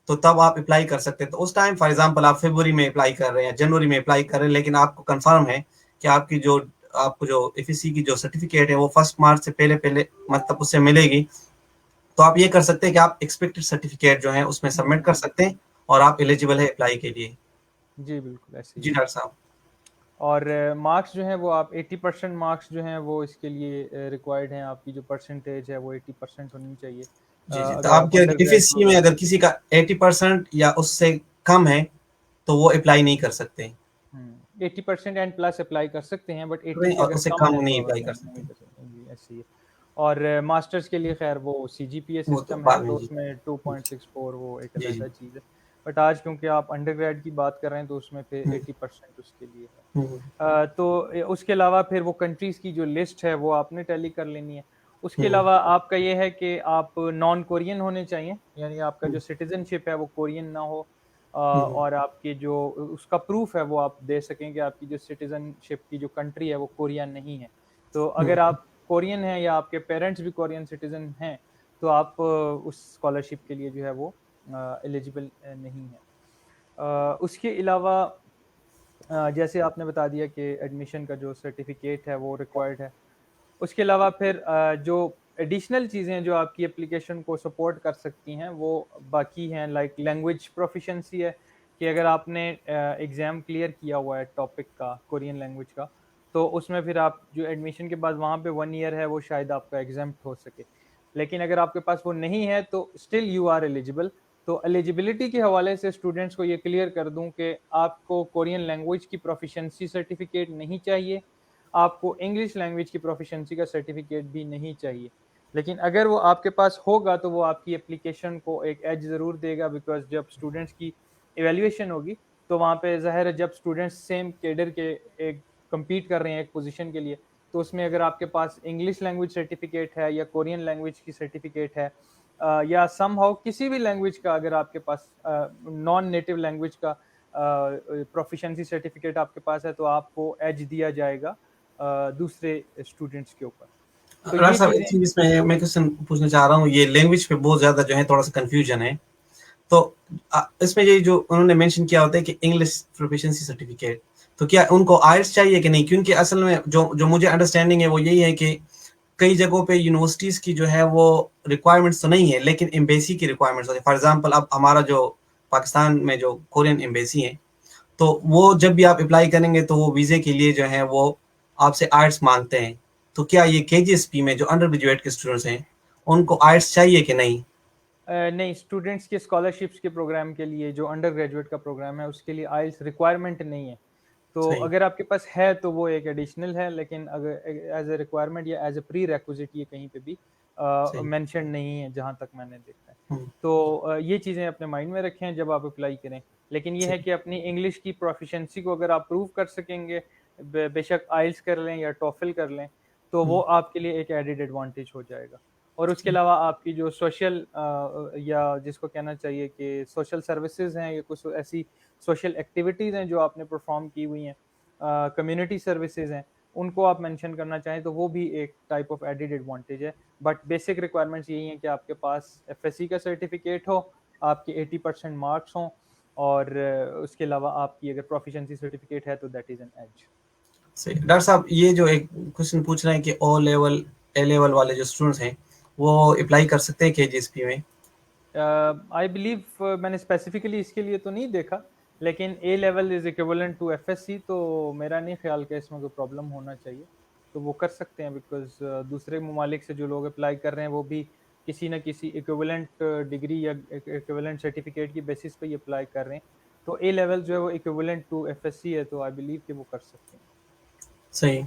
तो तब आप अप्लाई कर सकते हैं। तो उस टाइम फॉर एग्जांपल आप फरवरी में अप्लाई कर रहे हैं या जनवरी में अप्लाई कर रहे हैं, लेकिन आपको कंफर्म है कि आपको जो एफएससी की जो सर्टिफिकेट है वो 1 मार्च से पहले पहले मतलब उससे मिलेगी, तो आप ये कर सकते हैं कि आप एक्सपेक्टेड सर्टिफिकेट जो है उसमें सबमिट कर हम्म, सकते हैं और आप एलिजिबल है अप्लाई के लिए। जी बिल्कुल ऐसे ही जी है। डॉक्टर साहब। और मार्क्स जो हैं वो आप 80% मार्क्स जो हैं वो इसके लिए रिक्वायर्ड हैं। आपकी जो परसेंटेज है वो 80% होनी चाहिए जी जी, तो अगर आप आपके अंडर एफएससी में ग्रेजुएट। अगर किसी का 80% या उससे कम है तो वो अप्लाई नहीं कर सकते, 80% एंड प्लस अप्लाई कर सकते हैं, बट 80 से और अगर उससे कम कम है नहीं तो अप्लाई कर नहीं सकते। कर सकते जी, ऐसे ही है। और मास्टर्स के लिए खैर वो सीजीपीए वो तो सिस्टम है बाद में। तो जी उसमें 2.64 वो एक जी जी। अलग चीज़ है। बट आज क्योंकि आप अंडरग्रेड की बात कर रहे हैं तो उसमें फिर हम्म, 80% उसके लिए है। हम्म, तो उसके अलावा फिर वो कंट्रीज़ की जो लिस्ट है वो आपने टैली कर लेनी है। उसके हम्म, अलावा आपका ये है कि आप नॉन कोरियन होने चाहिए, यानी आपका जो हम्म, सिटीज़नशिप है वो कोरियन ना हो। हम्म, और आपके जो उसका प्रूफ है वो आप दे सकें कि आपकी जो सिटीज़नशिप की जो कंट्री है वो कोरिया नहीं है। तो अगर हम्म, आप कोरियन हैं या आपके पेरेंट्स भी कोरियन सिटीज़न हैं तो आप उस स्कॉलरशिप के लिए जो है वो एलिजिबल नहीं है। उसके अलावा जैसे आपने बता दिया कि एडमिशन का जो सर्टिफिकेट है वो रिक्वायर्ड है। उसके अलावा फिर जो एडिशनल चीज़ें जो आपकी एप्लीकेशन को सपोर्ट कर सकती हैं वो बाकी हैं, लाइक लैंग्वेज प्रोफिशिएंसी है कि अगर आपने एग्ज़ाम क्लियर किया हुआ है टॉपिक का, कोरियन लैंग्वेज का, तो उसमें फिर आप जो एडमिशन के बाद वहाँ पे 1 ईयर है वो शायद आपका एग्ज़ेम्प्ट हो सके। लेकिन अगर आपके पास वो नहीं है तो स्टिल यू आर एलिजिबल। तो एलिजिबिलिटी के हवाले से स्टूडेंट्स को ये क्लियर कर दूं कि आपको कोरियन लैंग्वेज की प्रोफिशिएंसी सर्टिफिकेट नहीं चाहिए, आपको इंग्लिश लैंग्वेज की प्रोफिशिएंसी का सर्टिफिकेट भी नहीं चाहिए। लेकिन अगर वो आपके पास होगा तो वो आपकी एप्लीकेशन को एक एज ज़रूर देगा, बिकॉज जब स्टूडेंट्स की इवेल्युएशन होगी तो वहाँ पे ज़ाहिर है जब स्टूडेंट्स सेम कैडर के एक compete कर रहे हैं एक पोजीशन के लिए, तो उसमें अगर आपके पास इंग्लिश लैंग्वेज सर्टिफिकेट है या कोरियन लैंग्वेज की सर्टिफिकेट है या समहाउ किसी भी लैंग्वेज का अगर आपके पास नॉन नेटिव लैंग्वेज का प्रोफिशिएंसी सर्टिफिकेट आपके पास है तो आपको एज दिया जाएगा दूसरे स्टूडेंट्स के ऊपर। तो डॉक्टर ये साहब, एक चीज़ें। चीज इसमें मैं क्वेश्चन पूछना चाह रहा हूँ, ये लैंग्वेज पे बहुत ज्यादा जो है थोड़ा सा कंफ्यूजन है। तो इसमें ये जो उन्होंने मेंशन किया होता है कि इंग्लिश प्रोफिशिएंसी सर्टिफिकेट, तो क्या उनको आइल्स चाहिए कि नहीं? क्योंकि असल में जो जो मुझे अंडरस्टैंडिंग है वो यही है कि कई जगहों पे यूनिवर्सिटीज की जो है वो रिक्वायरमेंट्स तो नहीं है लेकिन एम्बेसी की रिक्वायरमेंट्स होती है। फॉर एग्जांपल अब हमारा जो पाकिस्तान में जो कोरियन एम्बेसी है, तो वो जब भी आप अप्लाई करेंगे तो वो वीजे के लिए जो है वो आपसे आइल्स मांगते हैं। तो क्या ये केजीएसपी में जो अंडर ग्रेजुएट के स्टूडेंट्स हैं उनको आइल्स चाहिए कि नहीं? नहीं, स्टूडेंट्स के स्कॉलरशिप्स के प्रोग्राम के लिए जो अंडर ग्रेजुएट का प्रोग्राम है उसके लिए आइल्स रिक्वायरमेंट नहीं है। तो सही। अगर आपके पास है तो वो एक एडिशनल है, लेकिन अगर एज ए रिक्वायरमेंट या एज ए प्री रेक्विजिट ये कहीं पे भी सही। मेंशन नहीं है जहाँ तक मैंने देखा है। हुँ, तो ये चीज़ें अपने माइंड में रखें जब आप अप्लाई करें। लेकिन ये है सही। कि अपनी इंग्लिश की प्रोफिशिएंसी को अगर आप प्रूव कर सकेंगे, बेशक आइल्स कर लें या टॉफ़ल कर लें, तो वो हुँ, आपके लिए एक एडेड एडवांटेज हो जाएगा। और उसके सही। अलावा आपकी जो सोशल या जिसको कहना चाहिए कि सोशल सर्विसेज़ हैं या कुछ ऐसी सोशल एक्टिविटीज़ हैं जो आपने परफ़ॉर्म की हुई हैं, कम्युनिटी सर्विसेज़ हैं, उनको आप मेंशन करना चाहें तो वो भी एक टाइप ऑफ एडेड एडवांटेज है। बट बेसिक रिक्वायरमेंट्स यही हैं कि आपके पास एफएससी का सर्टिफिकेट हो, आपके 80% मार्क्स हों और उसके अलावा आपकी अगर प्रोफिशिएंसी सर्टिफिकेट है तो दैट इज़ एन एज। सही। डॉक्टर साहब ये जो एक क्वेश्चन पूछ रहे हैं कि ओ लेवल, ए लेवल वाले जो स्टूडेंट्स हैं, वो अप्लाई कर सकते हैं केजीएसपी में? आई बिलीव मैंने स्पेसिफिकली इसके लिए तो नहीं देखा, लेकिन A level is equivalent to FSc, तो मेरा नहीं ख्याल कि इसमें कोई प्रॉब्लम होना चाहिए। तो वो कर सकते हैं बिकॉज़ दूसरे ममालिक से जो लोग अप्लाई कर रहे हैं वो भी किसी न किसी इक्विवेलेंट डिग्री या इक्विवेलेंट सर्टिफिकेट की बेसिस पे ही अप्लाई कर रहे हैं। तो ए लेवल जो है वो इक्विवेलेंट टू एफएससी है, तो आई बिलीव कि वो कर सकते हैं। सही।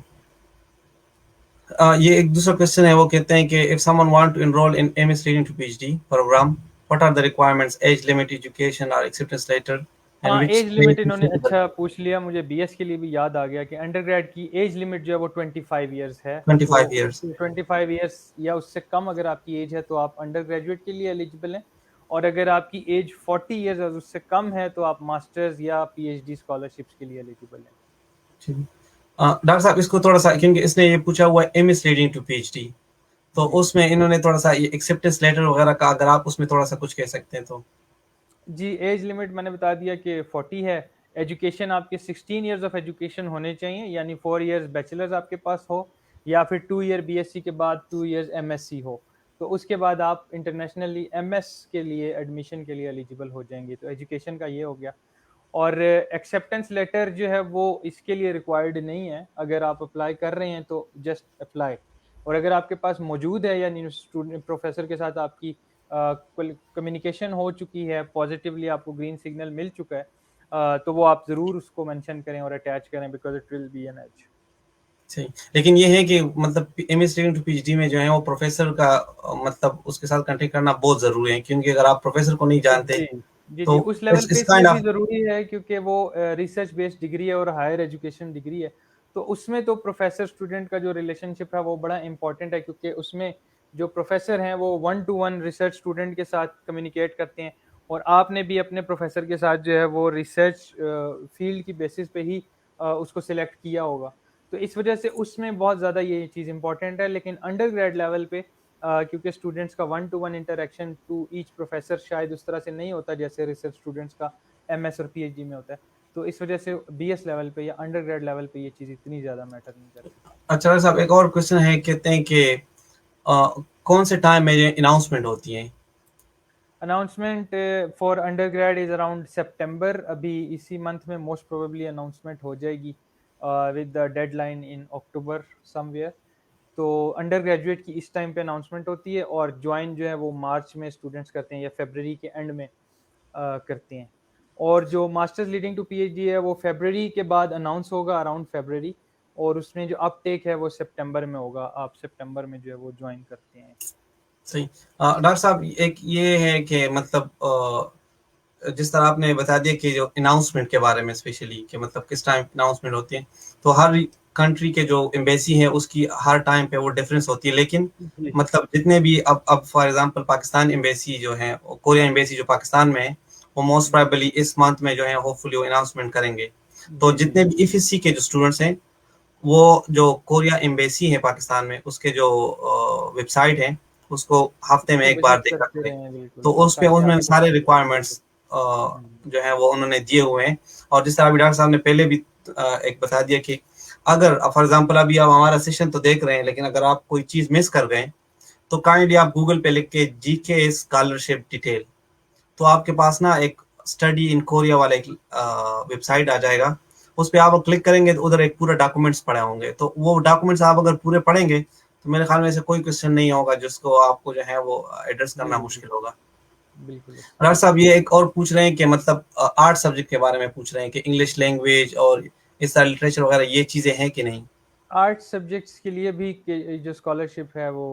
ये एक दूसरा क्वेश्चन है, वो कहते हैं कि if someone want to enrol in MS leading to PhD program, what are the requirements, age limit, education और एक्सेप्टेंस लेटर, एंड हाँ, व्हिच एज वे लिमिट इज इन्होंने सूटेबल? अच्छा पूछ लिया, मुझे बीएस के लिए भी याद आ गया कि अंडरग्रेड की एज लिमिट जो है वो 25 इयर्स है। तो 25 इयर्स। 25 इयर्स या उससे कम अगर आपकी एज है तो आप अंडर ग्रेजुएट के लिए एलिजिबल हैं, और अगर आपकी एज 40 इयर्स और उससे कम है तो आप मास्टर्स या पीएचडी स्कॉलरशिप्स के लिए एलिजिबल हैं। डॉक्टर साहब इसको थोड़ा सा, क्योंकि इसने ये पूछा हुआ है एमएस लीडिंग टू पीएचडी, तो जी उसमें इन्होंने थोड़ा सा ये एक्सेप्टेंस लेटर वगैरह का, अगर आप उसमें थोड़ा सा कुछ कह सकते हैं तो। जी, एज लिमिट मैंने बता दिया कि 40 है। एजुकेशन आपके 16 इयर्स ऑफ एजुकेशन होने चाहिए, यानी 4 इयर्स बैचलर्स आपके पास हो या फिर 2 ईयर बीएससी के बाद 2 इयर्स एमएससी हो। तो उसके बाद आप इंटरनेशनली एमएस के लिए एडमिशन के लिए एलिजिबल हो जाएंगे। तो एजुकेशन का ये हो गया। और एक्सेप्टेंस लेटर जो है वो इसके लिए रिक्वायर्ड नहीं है। अगर आप अप्लाई कर रहे हैं तो जस्ट अप्लाई, और अगर आपके पास मौजूद है यानी स्टूडेंट प्रोफेसर के साथ आपकी कम्युनिकेशन हो चुकी है, पॉजिटिवली आपको ग्रीन सिग्नल मिल चुका है, तो वो आप ज़रूर उसको मेंशन करें और अटैच करें because it will be an age. सही। लेकिन ये है कि मतलब एमएस लीडिंग टू पीएचडी में जो है वो प्रोफेसर का मतलब उसके साथ कांटेक्ट करना बहुत जरूरी है, क्योंकि अगर आप प्रोफेसर को नहीं जानते जी, जी, तो जी, उस लेवल पे इट्स इसलिए काइंड भी ऑफ। ज़रूरी है क्योंकि वो रिसर्च बेस्ड डिग्री है और हायर एजुकेशन डिग्री है। तो उसमें तो प्रोफ़ेसर स्टूडेंट का जो रिलेशनशिप है वो बड़ा इम्पोर्टेंट है, क्योंकि उसमें जो प्रोफ़ेसर हैं वो one to one research student के साथ कम्युनिकेट करते हैं, और आपने भी अपने प्रोफ़ेसर के साथ जो है वो रिसर्च फ़ील्ड की बेसिस पे ही उसको सिलेक्ट किया होगा। तो इस वजह से उसमें बहुत ज़्यादा ये चीज़ इम्पोर्टेंट है, लेकिन अंडर ग्रेड लेवल पे क्योंकि स्टूडेंट्स का one to one interaction to each professor शायद उस तरह से नहीं होता जैसे रिसर्च स्टूडेंट्स का एमएस और पीएचडी में होता है। तो इस वजह से बीएस लेवल पे या अंडर ग्रेड लेवल पे ये चीज़ इतनी ज़्यादा मैटर नहीं करती। अच्छा डॉक्टर साहब, एक और क्वेश्चन है, कहते हैं कि कौन से टाइम में ये अनाउंसमेंट होती है? Announcement for undergrad is around September, अभी इसी मंथ में मोस्ट प्रोबेबली अनाउंसमेंट हो जाएगी with the deadline in October somewhere. तो अंडर ग्रेजुएट की इस टाइम पे अनाउंसमेंट होती है, और ज्वाइन जो है वो मार्च में स्टूडेंट्स करते हैं या फरवरी के एंड में करते हैं। और जो मास्टर्स लीडिंग टू पीएचडी है वो फरवरी के बाद अनाउंस होगा अराउंड फरवरी, और उसमें जो अपटेक है वो सितंबर में होगा। आप सितंबर में जो है वो ज्वाइन करते हैं। सही। डॉक्टर साहब एक ये है कि मतलब जिस तरह आपने बता दिया कि जो अनाउंसमेंट के बारे में स्पेशली कि मतलब किस टाइम अनाउंसमेंट होती है, तो हर कंट्री के जो एम्बेसी है उसकी हर टाइम पे वो डिफरेंस होती है, लेकिन जी मतलब जितने भी अब फॉर एग्जांपल पाकिस्तान एम्बेसी जो है, कोरिया एम्बेसी जो पाकिस्तान में है, वो मोस्ट जी प्रोबेबली इस मंथ में जो है होपफुली वो अनाउंसमेंट करेंगे। तो जी जी जितने भी इफएससी के जो स्टूडेंट्स हैं, वो जो कोरिया एम्बेसी है पाकिस्तान में, उसके जो वेबसाइट है, उसको हफ्ते में उसको एक बार विजिट देखा करते करें। रहें बिल्कुल, तो हाँ, उसपे ताकि उसमें आपको सारे पता चल सके। रिक्वायरमेंट्स हम्म, जो है वो उन्होंने दिए हुए हैं। और जिस तरह अभी डॉक्टर साहब ने पहले भी एक बता दिया कि अगर फॉर एग्जांपल अभी आप हमारा सेशन तो देख रहे हैं, लेकिन अगर आप कोई चीज मिस कर गए तो काइंडली आप गूगल पे लिख के जीके स्कॉलरशिप डिटेल, तो आपके पास ना एक स्टडी इन कोरिया वाला एक वेबसाइट आ जाएगा। उस पर आप क्लिक करेंगे तो उधर एक पूरा डॉक्यूमेंट्स पड़े होंगे, तो वो डॉक्यूमेंट्स आप अगर पूरे पढ़ेंगे तो मेरे ख्याल में ऐसे कोई क्वेश्चन नहीं होगा जिसको आपको जो है वो एड्रेस जी करना जी मुश्किल होगा। बिल्कुल। डॉक्टर साहब ये एक और पूछ रहे हैं कि मतलब आर्ट सब्जेक्ट के बारे में पूछ रहे हैं कि इंग्लिश लैंग्वेज और इस तरह लिटरेचर वगैरह ये चीजें हैं कि नहीं? आर्ट सब्जेक्ट्स के लिए भी जो स्कॉलरशिप है वो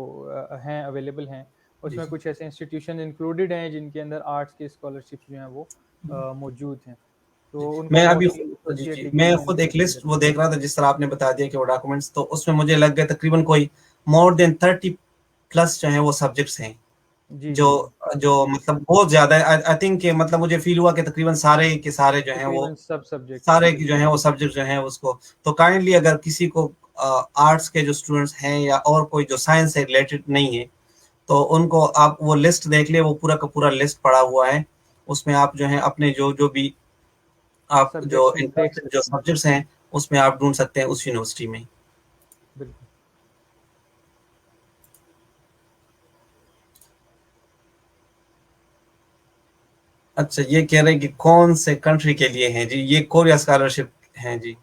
हैं, अवेलेबल हैं। जी उसमें जी। कुछ ऐसे इंस्टीट्यूशन इंक्लूडेड हैं जिनके अंदर आर्ट्स के स्कॉलरशिप्स जो हैं वो मौजूद हैं, जी। तो उनको मैं अभी मोस्टली जी एसोसिएट जी, डिग्री मैं के खुद अंदर एक रखा लिस्ट जाता वो देख रहा था जिस तरह आपने बता दिया कि वो डॉक्यूमेंट्स, तो उसमें मुझे लग गया तकरीबन कोई मोर देन 30 प्लस जो है वो सब्जेक्ट्स हैं, है। जी जो जी जो जी, मतलब बहुत ज्यादा है। आई थिंक कि मतलब मुझे फील हुआ कि तकरीबन सारे के सारे जो हैं वो तकरीबन सब सब्जेक्ट्स सारे हैं, की जो बिल्कुल। है वो सब्जेक्ट जो है उसको, तो काइंडली अगर किसी को आर्ट्स के जो स्टूडेंट्स हैं या और कोई जो साइंस से रिलेटेड नहीं है, तो उनको आप वो लिस्ट देख ले, वो पूरा का पूरा लिस्ट पड़ा हुआ है। उसमें आप जो है अपने जो जो भी आप जो सब्जेक्ट्स हैं देख इंटरेस्टेड जो सकते हैं, सब्जेक्ट्स हैं उसमें आप ढूंढ सकते हैं उस यूनिवर्सिटी में। बिल्कुल। अच्छा, ये कह रहे हैं कि कौन से कंट्री के लिए हैं जी, ये कोरिया स्कॉलरशिप है जी।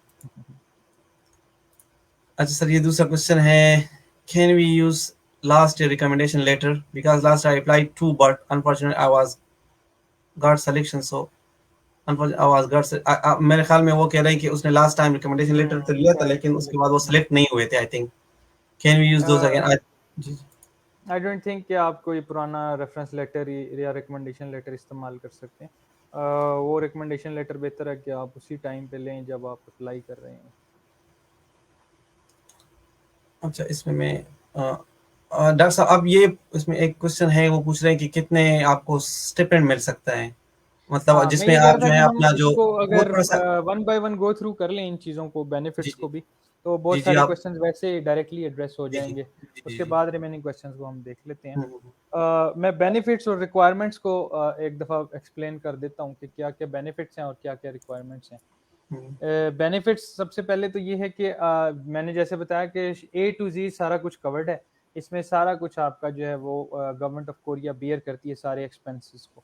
अच्छा सर, ये दूसरा क्वेश्चन है, can we use last year recommendation letter because last I applied to but unfortunate I was got selection, so unfortunate I was got, मेरे ख्याल में वो कह रहे हैं कि उसने लास्ट टाइम रिकमेंडेशन लेटर तो लिया था शायद लेकिन उसके बाद वो सिलेक्शन। सिलेक्ट नहीं हुए थे, I think. Can we use those again? जी आई डोंट थिंक कि आप कोई पुराना रेफरेंस लेटर या रिकमेंडेशन लेटर इस्तेमाल कर सकते हैं। वो रिकमेंडेशन लेटर बेहतर है कि आप उसी टाइम पे लें जब आप अप्लाई कर रहे हैं। अच्छा, इसमें मैं डॉक्टर साहब, अब ये इसमें एक क्वेश्चन है, वो पूछ रहे हैं कि कितने आपको स्टिपेंड मिल सकता है, मतलब हाँ, मैं जिसमें ये कह आप रहा था जो है कि हम अपना जो इसको वो अगर थोड़ा सा। One by one go through कर लें इन चीज़ों को, जी बेनिफिट्स जी को भी, तो जी बहुत जी सारे आप क्वेश्चंस वैसे डायरेक्टली एड्रेस हो जी जी जाएंगे। जी जी उसके जी। बाद रिमेनिंग क्वेश्चंस को हम देख लेते हैं। हम्म, मैं बेनिफिट्स और रिक्वायरमेंट्स को एक दफ़ा एक्सप्लेन कर देता हूँ कि क्या क्या बेनिफिट्स हैं और क्या क्या रिक्वायरमेंट्स हैं। हम्म, बेनिफिट्स सबसे पहले तो ये है कि मैंने जैसे बताया कि ए टू जी सारा कुछ कवर्ड है। इसमें सारा कुछ आपका जो है वो गवर्नमेंट ऑफ कोरिया बियर करती है सारे एक्सपेंसेस को।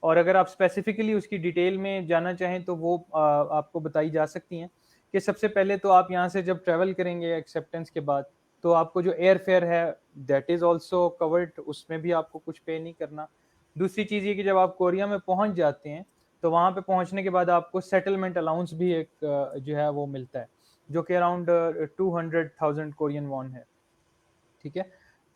और अगर आप स्पेसिफिकली उसकी डिटेल में जाना चाहें तो वो आपको बताई जा सकती हैं कि सबसे पहले तो आप यहाँ से जब ट्रैवल करेंगे एक्सेप्टेंस के बाद, तो आपको जो एयर फेयर है दैट इज़ ऑल्सो कवर्ड, उसमें भी आपको कुछ पे नहीं करना। दूसरी चीज़ ये कि जब आप कोरिया में पहुँच जाते हैं तो वहाँ पे पहुँचने के बाद आपको सेटलमेंट अलाउंस भी एक जो है वो मिलता है, जो कि अराउंड 200,000 कोरियन वॉन है। ठीक है,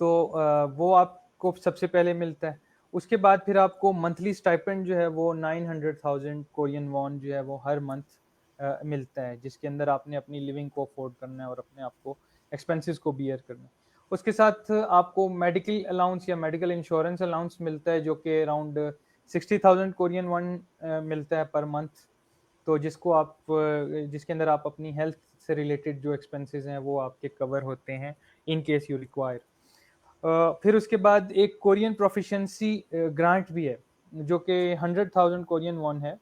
तो वो आपको सबसे पहले मिलता है। उसके बाद फिर आपको मंथली स्टाइपेंड जो है वो 900,000 कोरियन वॉन जो है वो हर मंथ मिलता है, जिसके अंदर आपने अपनी लिविंग को अफोर्ड करना है और अपने आप को एक्सपेंसेस को बियर करना है। उसके साथ आपको मेडिकल अलाउंस या मेडिकल इंश्योरेंस अलाउंस मिलता है, जो कि अराउंड 60,000 कोरियन वन मिलता है पर मंथ। तो जिसको आप जिसके अंदर आप अपनी हेल्थ से रिलेटेड जो एक्सपेंसेस हैं वो आपके कवर होते हैं इन केस यू रिक्वायर। फिर उसके बाद एक कोरियन प्रोफिशिएंसी ग्रांट भी है, जो कि 100,000 कोरियन वॉन है।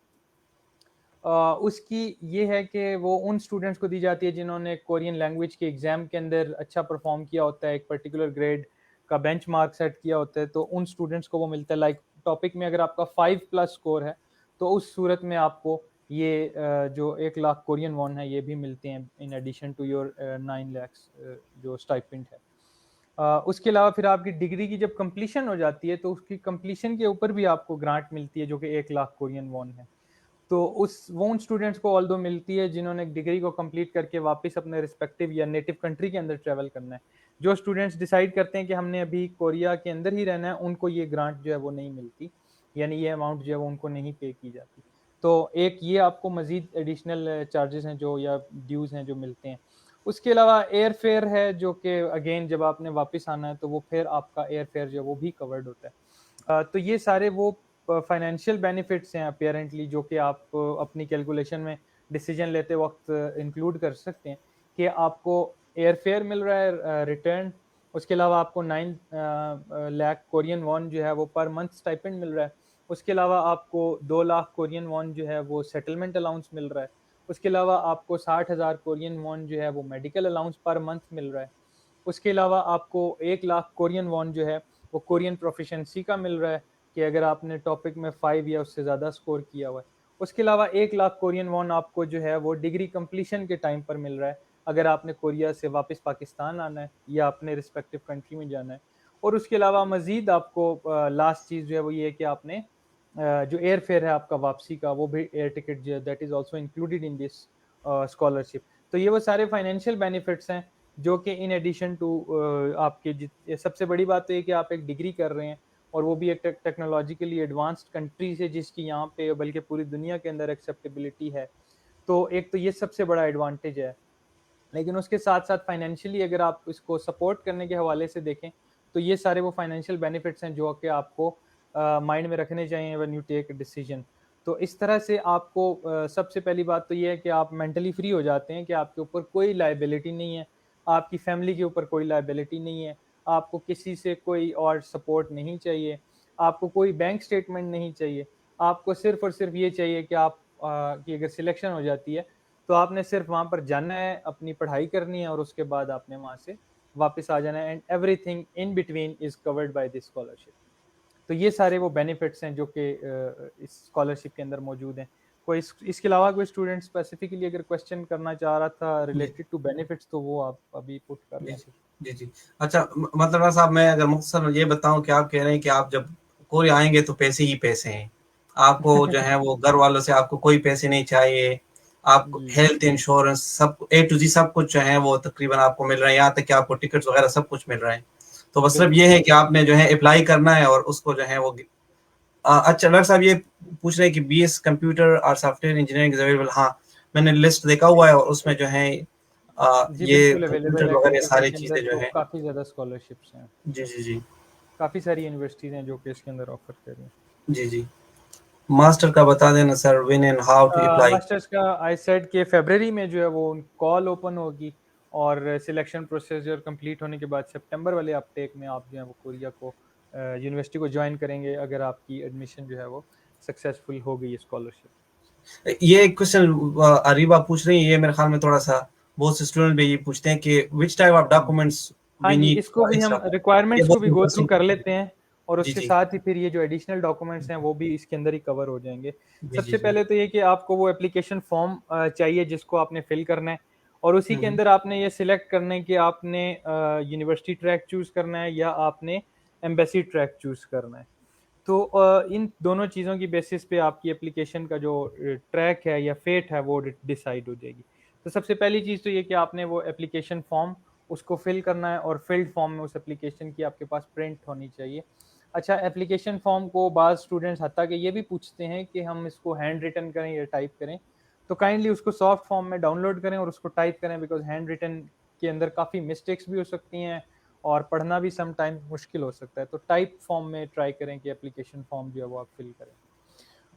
उसकी ये है कि वो उन स्टूडेंट्स को दी जाती है जिन्होंने कोरियन लैंग्वेज के एग्जाम के अंदर अच्छा परफॉर्म किया होता है, एक पर्टिकुलर ग्रेड का बेंचमार्क सेट किया होता है, तो उन स्टूडेंट्स को वो मिलता है। लाइक टॉपिक में अगर आपका 5+ स्कोर है तो उस सूरत में आपको ये जो 1 लाख कोरियन वॉन है ये भी मिलते हैं in addition to your 9 lakhs जो स्टाइपेंड है। उसके अलावा फिर आपकी डिग्री की जब कंप्लीशन हो जाती है तो उसकी कंप्लीशन के ऊपर भी आपको ग्रांट मिलती है, जो कि 1 लाख कोरियन वॉन है। तो उस वो उन स्टूडेंट्स को ऑल्दो मिलती है जिन्होंने डिग्री को कंप्लीट करके वापस अपने रिस्पेक्टिव या नेटिव कंट्री के अंदर ट्रैवल करना है। जो स्टूडेंट्स डिसाइड करते हैं कि हमने अभी कोरिया के अंदर ही रहना है, उनको ये ग्रांट जो है वो नहीं मिलती, यानी ये अमाउंट जो है वो उनको नहीं पे की जाती। तो एक ये आपको मजीद एडिशनल चार्जेस हैं जो, या ड्यूज हैं जो मिलते हैं। उसके अलावा एयर फेयर है, जो कि अगेन जब आपने वापस आना है तो वो फिर आपका एयर फेयर जो है वो भी कवर्ड होता है। तो ये सारे वो फाइनेंशियल बेनिफिट्स हैं अपेरेंटली, जो कि आप अपनी कैलकुलेशन में डिसीजन लेते वक्त इंक्लूड कर सकते हैं कि आपको एयर फेयर मिल रहा है रिटर्न। उसके अलावा आपको 9 लाख कोरियन वॉन जो है वो पर मंथ स्टाइपेंड मिल रहा है। उसके अलावा आपको 2 लाख कोरियन वॉन जो है वो सेटलमेंट अलाउंस मिल रहा है। उसके अलावा आपको 60,000 कोरियन वॉन जो है वो मेडिकल अलाउंस पर मंथ मिल रहा है। उसके अलावा आपको 1 लाख कोरियन वॉन जो है वो कोरियन प्रोफिशेंसी का मिल रहा है, कि अगर आपने टॉपिक में 5 या उससे ज़्यादा स्कोर किया हुआ है। उसके अलावा 1 लाख कोरियन वॉन आपको जो है वो डिग्री कंप्लीशन के टाइम पर मिल रहा है, अगर आपने कोरिया से वापस पाकिस्तान आना है या अपने रिस्पेक्टिव कंट्री में जाना है। और उसके अलावा मजीद आपको लास्ट चीज़ जो है वो ये है कि आपने जो एयर फेयर है आपका वापसी का, वो भी एयर टिकट जो है that is also included in this scholarship. तो ये वो सारे फाइनेंशियल बेनिफिट्स हैं जो कि इन एडिशन टू आपके सबसे बड़ी बात तो ये कि आप एक डिग्री कर रहे हैं और वो भी एक टेक्नोलॉजिकली एडवांस्ड कंट्री से जिसकी यहाँ पे बल्कि पूरी दुनिया के अंदर एक्सेप्टेबिलिटी है। तो एक तो ये सबसे बड़ा एडवांटेज है। लेकिन उसके साथ साथ फाइनेंशियली अगर आप इसको सपोर्ट करने के हवाले से देखें तो ये सारे वो फाइनेंशियल बेनिफिट्स हैं जो कि आपको माइंड में रखने चाहिए when you take a decision. तो इस तरह से आपको सबसे पहली बात तो ये है कि आप मेंटली फ्री हो जाते हैं कि आपके ऊपर कोई लायबिलिटी नहीं है, आपकी फैमिली के ऊपर कोई लायबिलिटी नहीं है, आपको किसी से कोई और सपोर्ट नहीं चाहिए, आपको कोई बैंक स्टेटमेंट नहीं चाहिए। आपको सिर्फ और सिर्फ ये चाहिए कि आप कि अगर सिलेक्शन हो जाती है तो आपने सिर्फ वहाँ पर जाना है, अपनी पढ़ाई करनी है और उसके बाद आपने वहाँ से वापस आ जाना है and everything in between is covered by this scholarship. तो ये सारे वो बेनिफिट्स हैं जो कि इस स्कॉलरशिप के अंदर मौजूद हैं। कोई इसके अलावा कोई स्टूडेंट स्पेसिफिकली अगर क्वेश्चन करना चाह रहा था जी रिलेटेड टू बेनिफिट्स तो वो आप अभी पुट कर जी लें। जी जी। अच्छा, मतलब डॉक्टर साहब, मैं अगर मुख्तसर ये बताऊं कि आप कह रहे हैं कि आप जब कोरिया आएंगे तो पैसे ही पैसे हैं, आपको जो है वो घर वालों से आपको कोई पैसे नहीं चाहिए, आपको जी हेल्थ इंश्योरेंस सब ए टू जी सब कुछ जो है वो तकरीबन आपको मिल रहा है, यहाँ तक कि आपको टिकट्स वगैरह सब कुछ मिल रहा है। तो बस सिर्फ बिल्कुल। ये है कि आपने जो है अप्लाई करना है और उसको जो है वो अच्छा डॉक्टर साहब ये पूछ रहे हैं कि बीएस कंप्यूटर और सॉफ्टवेयर इंजीनियरिंग इज अवेलेबल। हाँ, मैंने लिस्ट देखा हुआ है और उसमें जो है जी ये बिल्कुल अवेलेबल कंप्यूटर है, वगैरह कंप्यूटर सारी के चीजें अंदर जो तो है। काफ़ी ज़्यादा स्कॉलरशिप्स हैं, जी जी जी काफ़ी सारी यूनिवर्सिटीज़ हैं जो कि इसके अंदर ऑफर कर रही हैं। जी जी। मास्टर का बता देना sir, when and how to apply. Masters का आई सेड कि फरवरी में जो है वो कॉल ओपन होगी और सिलेक्शन प्रोसीजर कंप्लीट होने के बाद सितंबर वाले अपटेक में आप जो है वो कोरिया को यूनिवर्सिटी को ज्वाइन करेंगे अगर आपकी एडमिशन जो है वो सक्सेसफुल हो गई है स्कॉलरशिप। ये क्वेश्चन अरीबा पूछ रही है, ये मेरे ख्याल में थोड़ा सा बहुत से स्टूडेंट भी ये पूछते हैं कि व्हिच टाइप ऑफ डॉक्यूमेंट्स हाँ वी जी, नीड इसको फॉर भी हम एक्स्ट्रा। ये रिक्वायरमेंट्स को बहुत भी गो थ्रू इंटरेस्टिंग कर क्वेश्चन लेते हैं और है। जी उसके जी साथ ही फिर ये जो एडिशनल डॉक्यूमेंट्स हैं वो भी इसके अंदर ही कवर हो जाएंगे। जी जी सबसे जी। पहले तो ये कि आपको वो एप्लीकेशन फॉर्म चाहिए जिसको आपने फिल करना है और उसी के हम्म अंदर आपने ये सिलेक्ट करना है कि आपने यूनिवर्सिटी ट्रैक चूज करना है या आपने एम्बेसी ट्रैक चूज करना है। तो इन दोनों चीज़ों की बेसिस पे आपकी एप्लीकेशन का जो ट्रैक है या फेट है वो डिसाइड हो जाएगी। तो सबसे पहली चीज़ तो ये कि आपने वो एप्लीकेशन फॉर्म उसको फिल करना है और फिल्ड फॉर्म में उस एप्लीकेशन की आपके पास प्रिंट होनी चाहिए। अच्छा, एप्लीकेशन फॉर्म को बाज़ स्टूडेंट्स हत्ता के ये भी पूछते हैं कि हम इसको हैंड रिटन करें या टाइप करें, तो काइंडली उसको सॉफ्ट फॉर्म में डाउनलोड करें और उसको टाइप करें बिकॉज हैंड रिटन के अंदर काफ़ी मिस्टेक्स भी हो सकती हैं और पढ़ना भी सम टाइम मुश्किल हो सकता है। तो टाइप फॉर्म में ट्राई करें कि एप्लीकेशन फॉर्म जो है वो आप फिल करें।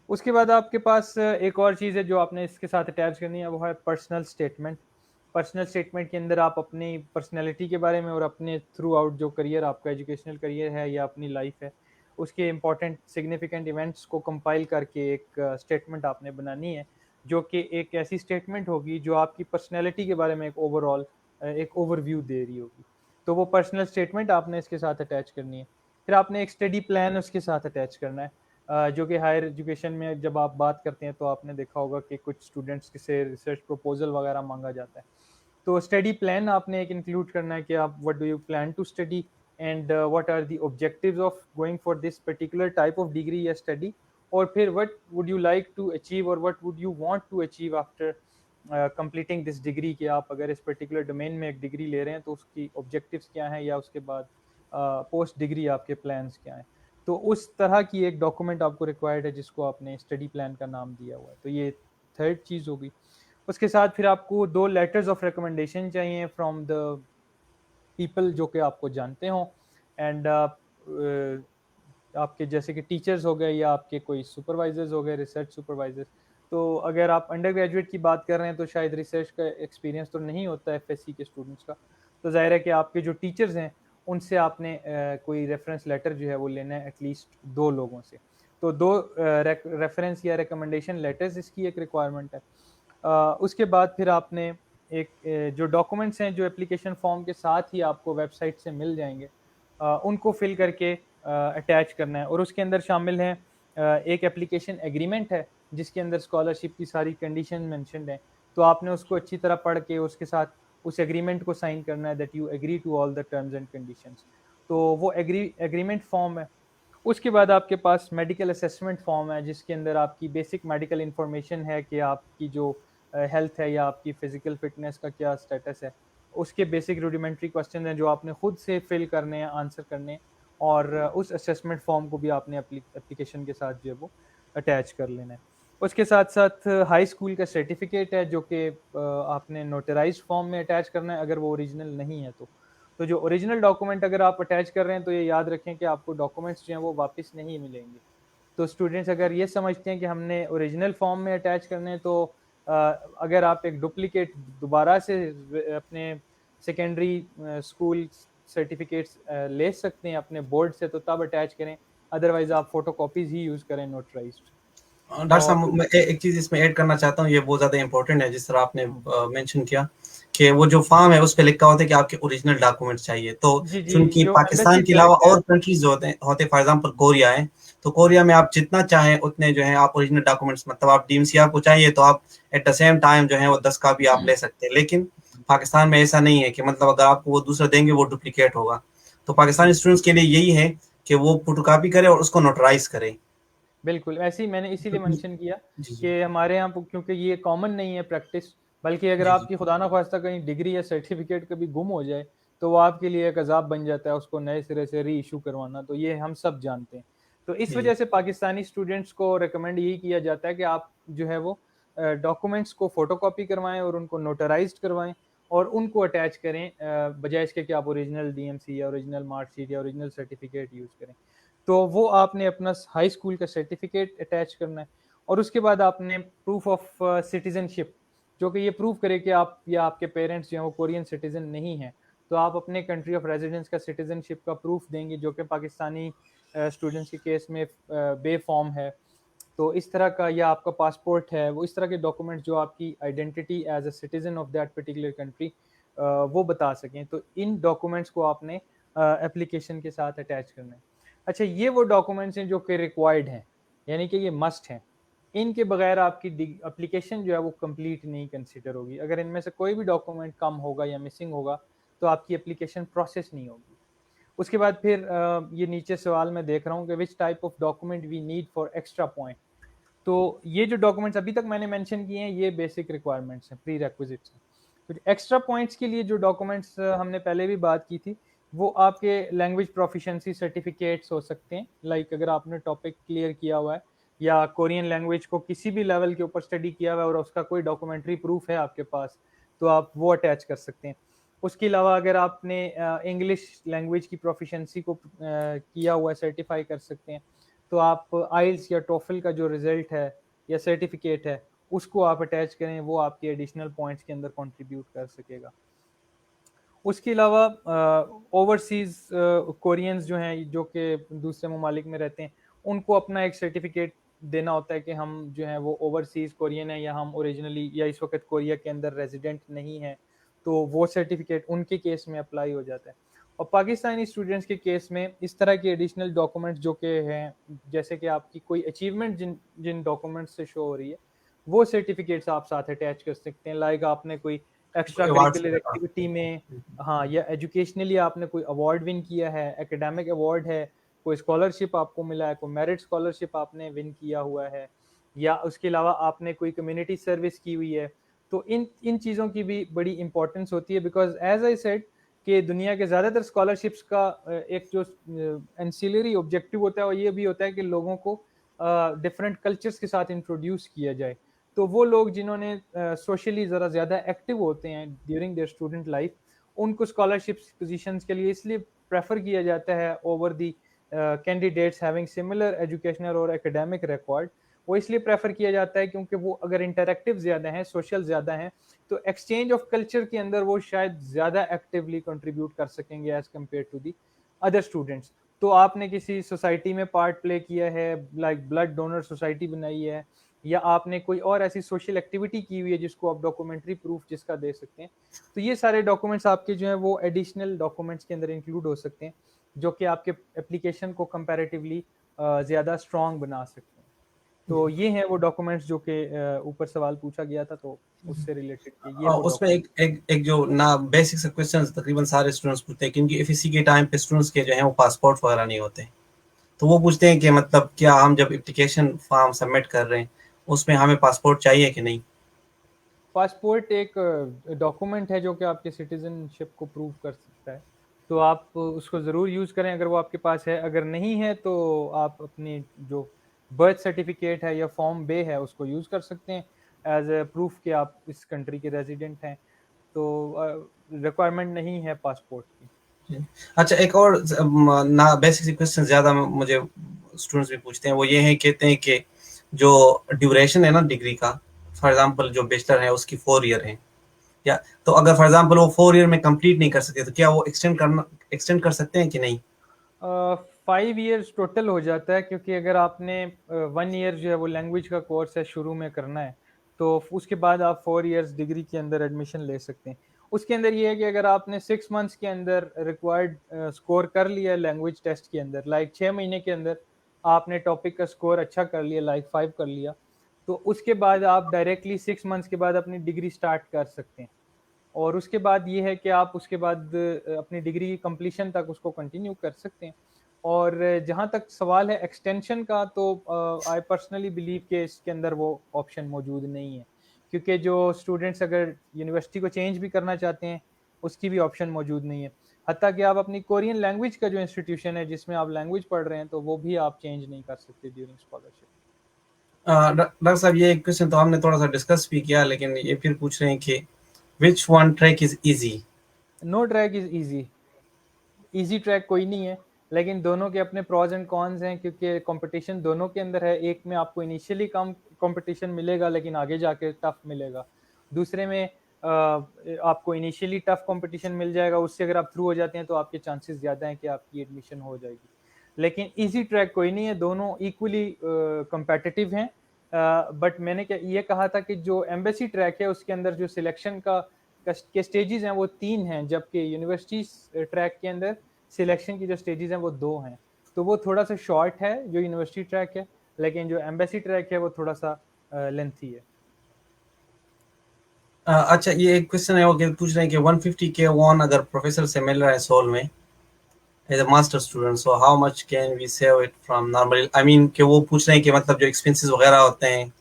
उसके बाद आपके पास एक और चीज़ है जो आपने इसके साथ अटैच करनी है, वो है पर्सनल स्टेटमेंट। पर्सनल स्टेटमेंट के अंदर आप अपनी पर्सनैलिटी के बारे में और अपने थ्रू आउट जो करियर आपका एजुकेशनल करियर है या अपनी लाइफ है उसके इंपॉर्टेंट सिग्निफिकेंट इवेंट्स को कंपाइल करके एक स्टेटमेंट आपने बनानी है जो कि एक ऐसी स्टेटमेंट होगी जो आपकी पर्सनैलिटी के बारे में एक ओवरऑल एक ओवरव्यू दे रही होगी। तो वो पर्सनल स्टेटमेंट आपने इसके साथ अटैच करनी है। फिर आपने एक स्टडी प्लान उसके साथ अटैच करना है। जो कि हायर एजुकेशन में जब आप बात करते हैं तो आपने देखा होगा कि कुछ स्टूडेंट्स से रिसर्च प्रपोजल वगैरह मांगा जाता है। तो स्टडी प्लान आपने एक इंक्लूड करना है कि आप what do you plan to study and what are the objectives of going for this particular type of degree या स्टडी, और फिर what would you like to achieve और what would you want to achieve after completing this degree. कि आप अगर इस particular domain में एक डिग्री ले रहे हैं तो उसकी ऑब्जेक्टिव्स क्या हैं या उसके बाद पोस्ट डिग्री आपके प्लान्स क्या हैं। तो उस तरह की एक डॉक्यूमेंट आपको रिक्वायर्ड है जिसको आपने स्टडी प्लान का नाम दिया हुआ है। तो ये थर्ड चीज़ होगी। उसके साथ फिर आपको 2 लेटर्स ऑफ रिकमेंडेशन चाहिए फ्रॉम द पीपल जो कि आपको जानते हों एंड आपके जैसे कि टीचर्स हो गए या आपके कोई सुपरवाइजर्स हो गए, रिसर्च सुपरवाइजर्स। तो अगर आप अंडर ग्रेजुएट की बात कर रहे हैं तो शायद रिसर्च का एक्सपीरियंस तो नहीं होता है एफएससी के स्टूडेंट्स का, तो जाहिर है कि आपके जो टीचर्स हैं उनसे आपने कोई रेफरेंस लेटर जो है वो लेना है एटलीस्ट 2 लोगों से। तो 2 रेफरेंस या रिकमेंडेशन लेटर्स इसकी एक रिक्वायरमेंट है। उसके बाद फिर आपने एक जो डॉक्यूमेंट्स हैं जो एप्लीकेशन फॉर्म के साथ ही आपको वेबसाइट से मिल जाएंगे, उनको फिल करके अटैच करना है और उसके अंदर शामिल हैं एक एप्लीकेशन एग्रीमेंट है जिसके अंदर स्कॉलरशिप की सारी कंडीशन मेंशन्ड हैं। तो आपने उसको अच्छी तरह पढ़ के उसके साथ उस एग्रीमेंट को साइन करना है that you agree to all the terms and conditions. तो वो एग्रीमेंट फॉर्म है। उसके बाद आपके पास मेडिकल असेसमेंट फॉर्म है जिसके अंदर आपकी बेसिक मेडिकल इंफॉर्मेशन है कि आपकी जो हेल्थ है या आपकी फिजिकल फिटनेस का क्या स्टेटस है, उसके बेसिक रूडिमेंट्री क्वेश्चन हैं जो आपने खुद से फिल करने हैं, आंसर करने हैं, और उस असेसमेंट फॉर्म को भी आपने एप्लीकेशन के साथ जो है वो अटैच कर लेना है। उसके साथ साथ हाई स्कूल का सर्टिफिकेट है जो कि आपने नोटराइज्ड फॉर्म में अटैच करना है अगर वो ओरिजिनल नहीं है तो जो ओरिजिनल डॉक्यूमेंट अगर आप अटैच कर रहे हैं तो ये याद रखें कि आपको डॉक्यूमेंट्स जो हैं वो वापस नहीं मिलेंगे। तो स्टूडेंट्स अगर ये समझते हैं कि हमने ओरिजिनल फॉर्म में अटैच करने हैं तो अगर आप एक डुप्लीकेट दोबारा से अपने सेकेंडरी स्कूल सर्टिफिकेट्स ले सकते हैं अपने बोर्ड से, तो तब अटैच करें, अदरवाइज आप फोटो कॉपीज ही यूज करें नोटराइज्ड। डॉक्टर साहब, और मैं एक चीज इसमें ऐड करना चाहता हूँ, ये बहुत ज्यादा इंपॉर्टेंट है। जिस तरह आपने मेंशन किया कि वो जो फॉर्म है उस पे लिखा होता है कि आपके ओरिजिनल डॉक्यूमेंट्स चाहिए, तो जी जी, चूंकि जो पाकिस्तान एम्बेसी के अलावा चेक है। और कंट्रीज जो होते फॉर एग्जांपल कोरिया है, तो कोरिया में आप जितना चाहें उतने जो है आप ओरिजिनल डॉक्यूमेंट्स, मतलब आप डीएमसी आपको चाहिए तो आप एट द सेम टाइम जो है वो 10 कॉपी आप ले सकते हैं। लेकिन पाकिस्तान में ऐसा नहीं है कि मतलब अगर आपको वो दूसरा देंगे वो डुप्लीकेट होगा। तो पाकिस्तानी स्टूडेंट्स के लिए यही है कि वो फोटोकॉपी करें और उसको नोटराइज करें। बिल्कुल, ऐसे ही मैंने इसीलिए जी मेंशन किया जी कि हमारे यहाँ क्योंकि ये कॉमन नहीं है प्रैक्टिस, बल्कि अगर जी जी आपकी खुदा ना ख्वास्ता कहीं डिग्री या सर्टिफिकेट कभी गुम हो जाए तो वो आपके लिए एक अजाब बन जाता है उसको नए सिरे से री इशू करवाना, तो ये हम सब जानते हैं। तो इस जी वजह से पाकिस्तानी स्टूडेंट्स को रिकमेंड यही किया जाता है कि आप जो है वो डॉक्यूमेंट्स को फोटोकॉपी करवाएं और उनको नोटराइज्ड करवाएं और उनको अटैच करें, बजाय इसके कि आप ओरिजिनल डीएमसी या ओरिजिनल मार्कशीट या ओरिजिनल सर्टिफिकेट यूज करें। तो वो आपने अपना हाई स्कूल का सर्टिफिकेट अटैच करना है, और उसके बाद आपने प्रूफ ऑफ सिटीजनशिप, जो कि ये प्रूव करे कि आप या आपके पेरेंट्स जो हैं वो कोरियन सिटीजन नहीं है, तो आप अपने कंट्री ऑफ रेजिडेंस का सिटीजनशिप का प्रूफ देंगे, जो कि पाकिस्तानी स्टूडेंट्स के केस में बे फॉर्म है। तो इस तरह का, या आपका पासपोर्ट है, वो इस तरह के डॉक्यूमेंट्स जो आपकी identity as a citizen of that particular country वो बता सकें, तो इन डॉक्यूमेंट्स को आपने एप्लीकेशन के साथ अटैच करना है। अच्छा, ये वो डॉक्यूमेंट्स हैं जो कि रिक्वायर्ड हैं, यानी कि ये मस्ट हैं। इनके बगैर आपकी एप्लीकेशन जो है वो कंप्लीट नहीं कंसीडर होगी। अगर इनमें से कोई भी डॉक्यूमेंट कम होगा या मिसिंग होगा तो आपकी एप्लीकेशन प्रोसेस नहीं होगी। उसके बाद फिर ये नीचे सवाल मैं देख रहा हूँ कि which type of document we need for extra point. तो ये जो डॉक्यूमेंट्स अभी तक मैंने मेंशन किए हैं ये बेसिक रिक्वायरमेंट्स हैं, प्री रेक्विजिट्स हैं। तो एक्स्ट्रा पॉइंट्स के लिए जो डॉक्यूमेंट्स हमने पहले भी बात की थी, वो आपके लैंग्वेज प्रोफिशिएंसी सर्टिफिकेट्स हो सकते हैं, लाइक अगर आपने टॉपिक क्लियर किया हुआ है या कोरियन लैंग्वेज को किसी भी लेवल के ऊपर स्टडी किया हुआ है और उसका कोई डॉक्यूमेंट्री प्रूफ है आपके पास, तो आप वो अटैच कर सकते हैं। उसके अलावा अगर आपने इंग्लिश लैंग्वेज की प्रोफिशिएंसी को किया हुआ है, सर्टिफाई कर सकते हैं, तो आप आइल्स या टोफल का जो रिजल्ट है या सर्टिफिकेट है उसको आप अटैच करें, वो आपके एडिशनल पॉइंट्स के अंदर कंट्रीब्यूट कर सकेगा। उसके अलावा ओवरसीज कोरियंस जो हैं जो कि दूसरे ममालिक में रहते हैं, उनको अपना एक सर्टिफिकेट देना होता है कि हम जो है वो ओवरसीज कोरियन है या हम ओरिजिनली या इस वक्त कोरिया के अंदर रेजिडेंट नहीं है, तो वो सर्टिफिकेट उनके केस में अप्लाई हो जाता है। और पाकिस्तानी स्टूडेंट्स के केस में इस तरह के एडिशनल डॉक्यूमेंट्स जो कि हैं, जैसे कि आपकी कोई अचीवमेंट जिन जिन डॉक्यूमेंट्स से शो हो रही है, वो सर्टिफिकेट्स आप साथ अटैच कर सकते हैं। लाइक आपने कोई एक्स्ट्रा अवार्ड्स करिकुलर वगैरह। एक्टिविटी में, हाँ, या एजुकेशनली आपने कोई अवार्ड विन किया है, एकेडमिक अवार्ड है, कोई स्कॉलरशिप आपको मिला है, कोई मेरिट स्कॉलरशिप आपने विन किया हुआ है, या उसके अलावा आपने कोई कम्युनिटी सर्विस की हुई है, तो इन इन चीज़ों की भी बड़ी इंपॉर्टेंस होती है। बिकॉज एज आई सेड कि दुनिया के ज़्यादातर स्कॉलरशिप्स का एक जो एंसिलरी ऑब्जेक्टिव होता है वो ये भी होता है कि लोगों को डिफरेंट कल्चर्स के साथ इंट्रोड्यूस किया जाए। तो वो लोग जिन्होंने सोशली ज़रा ज़्यादा एक्टिव होते हैं ड्यूरिंग देयर स्टूडेंट लाइफ, उनको स्कॉलरशिप्स पोजीशंस के लिए इसलिए प्रेफर किया जाता है over the candidates having similar educational और एकेडमिक रिकॉर्ड। वो इसलिए प्रेफर किया जाता है क्योंकि वो अगर इंटरेक्टिव ज़्यादा हैं, सोशल ज़्यादा हैं, तो एक्सचेंज ऑफ कल्चर के अंदर वो शायद ज़्यादा एक्टिवली कंट्रीब्यूट कर सकेंगे as compare to the other students. तो आपने किसी सोसाइटी में पार्ट प्ले किया है, लाइक ब्लड डोनर सोसाइटी बनाई है, या आपने कोई और ऐसी सोशल एक्टिविटी की हुई है जिसको आप डॉक्यूमेंट्री प्रूफ जिसका दे सकते हैं, तो ये सारे डॉक्यूमेंट्स आपके जो है वो एडिशनल डॉक्यूमेंट्स के अंदर इंक्लूड हो सकते हैं, जो कि आपके एप्लीकेशन को कंपैरेटिवली ज़्यादा स्ट्रॉन्ग बना सकते हैं। तो ये हैं वो डॉक्यूमेंट्स जो कि ऊपर सवाल पूछा गया था, तो उससे रिलेटेड के ये वो उसमें डॉक्यूमेंट। एक जो ना बेसिक से क्वेश्चन तकरीबन सारे स्टूडेंट्स पूछते हैं, क्योंकि एफएससी के टाइम पे स्टूडेंट्स के जो है वो पासपोर्ट वगैरह नहीं होते, तो वो पूछते हैं कि मतलब क्या हम जब एप्लीकेशन फॉर्म सबमिट कर रहे हैं उसमें हमें पासपोर्ट चाहिए कि नहीं। पासपोर्ट एक डॉक्यूमेंट है जो कि आपके सिटीजनशिप को प्रूव कर सकता है, तो आप उसको ज़रूर यूज़ करें अगर वो आपके पास है। अगर नहीं है तो आप अपनी जो बर्थ सर्टिफिकेट है या फॉर्म बे है उसको यूज़ कर सकते हैं एज ए प्रूफ कि आप इस कंट्री के रेजिडेंट हैं। तो रिक्वायरमेंट नहीं है पासपोर्ट की। अच्छा, एक और ना बेसिक क्वेश्चन ज्यादा मुझे स्टूडेंट्स भी पूछते हैं, वो ये है, कहते हैं कि जो ड्यूरेशन है ना डिग्री का, फॉर एग्जांपल जो बैचलर है उसकी 4 ईयर है, या तो अगर फॉर एग्जांपल वो 4 ईयर में कंप्लीट नहीं कर सकते तो क्या वो एक्सटेंड कर सकते हैं कि नहीं? 5 ईयर्स टोटल हो जाता है, क्योंकि अगर आपने 1 ईयर जो है वो लैंग्वेज का कोर्स है शुरू में करना है, तो उसके बाद आप 4 ईयर्स डिग्री के अंदर एडमिशन ले सकते हैं। उसके अंदर ये है कि अगर आपने 6 मंथ्स के अंदर रिक्वायर्ड स्कोर कर लिया लैंग्वेज टेस्ट के अंदर, लाइक 6 महीने के अंदर आपने टॉपिक का स्कोर अच्छा कर लिया, लाइक 5 कर लिया, तो उसके बाद आप डायरेक्टली 6 मंथ्स के बाद अपनी डिग्री स्टार्ट कर सकते हैं। और उसके बाद ये है कि आप उसके बाद अपनी डिग्री की कंप्लीशन तक उसको कंटिन्यू कर सकते हैं। और जहाँ तक सवाल है एक्सटेंशन का, तो आई पर्सनली बिलीव कि इसके अंदर वो ऑप्शन मौजूद नहीं है, क्योंकि जो स्टूडेंट्स अगर यूनिवर्सिटी को चेंज भी करना चाहते हैं उसकी भी ऑप्शन मौजूद नहीं है। हत्ता कि आप अपनी कोरियन लैंग्वेज का जो इंस्टीट्यूशन है जिसमें आप लैंग्वेज पढ़ रहे हैं, तो वो भी आप चेंज नहीं कर सकते ड्यूरिंग स्कॉलरशिप। डॉक्टर साहब, ये क्वेश्चन तो हमने थोड़ा सा डिस्कस भी किया, लेकिन ये फिर पूछ रहे हैं कि which one track is easy? No track is easy. Easy track कोई नहीं है, लेकिन दोनों के अपने प्रॉज एंड कॉन्स हैं, क्योंकि कंपटीशन दोनों के अंदर है। एक में आपको इनिशियली कम कंपटीशन मिलेगा लेकिन आगे जाके टफ मिलेगा। दूसरे में आपको इनिशियली टफ कंपटीशन मिल जाएगा, उससे अगर आप थ्रू हो जाते हैं तो आपके चांसेस ज़्यादा हैं कि आपकी एडमिशन हो जाएगी। लेकिन इजी ट्रैक कोई नहीं है, दोनों इक्वली कंपेटिटिव हैं। बट मैंने क्या ये कहा था कि जो एम्बेसी ट्रैक है उसके अंदर जो सिलेक्शन के स्टेजेस हैं वो 3 हैं, जबकि यूनिवर्सिटी ट्रैक के अंदर सिलेक्शन की जो स्टेजेस हैं वो 2 हैं। तो वो थोड़ा सा शॉर्ट है जो यूनिवर्सिटी ट्रैक है, लेकिन जो एम्बेसी ट्रैक है वो थोड़ा सा लेंथी है। अच्छा, ये एक क्वेश्चन है, वो पूछ रहे हैं कि 150K वॉन अगर प्रोफेसर से मिल रहा है सोल में as a master student, so how much can we save it from normal, I mean कि वो पूछ रहे हैं कि मतलब जो एक्सपेंसेस वगैरह होते हैं,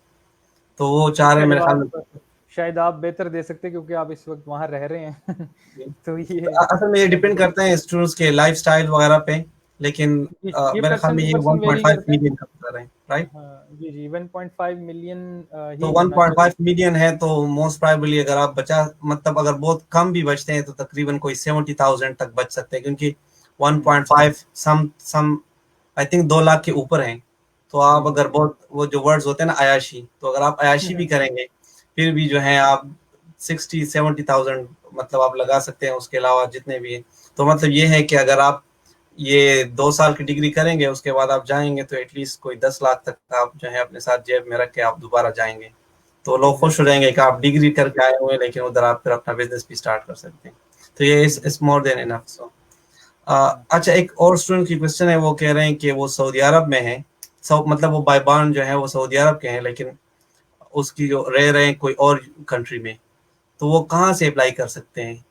तो वो चाह रहे हैं मेरे शायद ख्याल में। आप शायद आप बेहतर दे सकते क्योंकि आप इस वक्त वहाँ रह रहे हैं। तो तो ये असल में ये डिपेंड करता है स्टूडेंट्स के लाइफ स्टाइल वगैरह पे, लेकिन ये मेरे ख्याल पर्सन में टू ये पर्सन वेरी 1.5 करता है। मिलियन का बता रहे हैं, राइट? हाँ जी जी, 1.5 मिलियन तो ही होना चाहिए। 1.5 मिलियन है तो मोस्ट प्रोबेबली अगर आप बचा, मतलब अगर बहुत कम भी बचते हैं तो तकरीबन कोई 70,000 तक बच सकते हैं, क्योंकि 1.5 सम आई थिंक 2 लाख के ऊपर हैं। तो आप हम्म अगर बहुत वो जो वर्ड्स होते हैं ना अयाशी, तो अगर आप अयाशी भी करेंगे फिर भी जो है आप 60-70,000 मतलब आप लगा सकते हैं, उसके अलावा जितने भी हैं। तो मतलब ये है कि अगर आप ये 2 साल की डिग्री करेंगे उसके बाद आप जाएंगे तो एटलीस्ट कोई 10 लाख तक आप जो है अपने साथ जेब में रख के आप दोबारा जाएंगे, तो लोग खुश हो एग्जैक्टली। जाएंगे कि आप डिग्री करके आए हुए हैं, लेकिन उधर आप फिर अपना बिजनेस भी स्टार्ट कर सकते हैं। तो ये इस मोर देन इनफ। सो अच्छा, एक और स्टूडेंट की क्वेश्चन है, वो कह रहे हैं कि वो सऊदी अरब में है, मतलब वो बाय बॉर्न जो है वो सऊदी अरब के हैं, लेकिन उसकी जो रह रहे हैं कोई और कंट्री में, तो वो कहाँ से अप्लाई कर सकते हैं?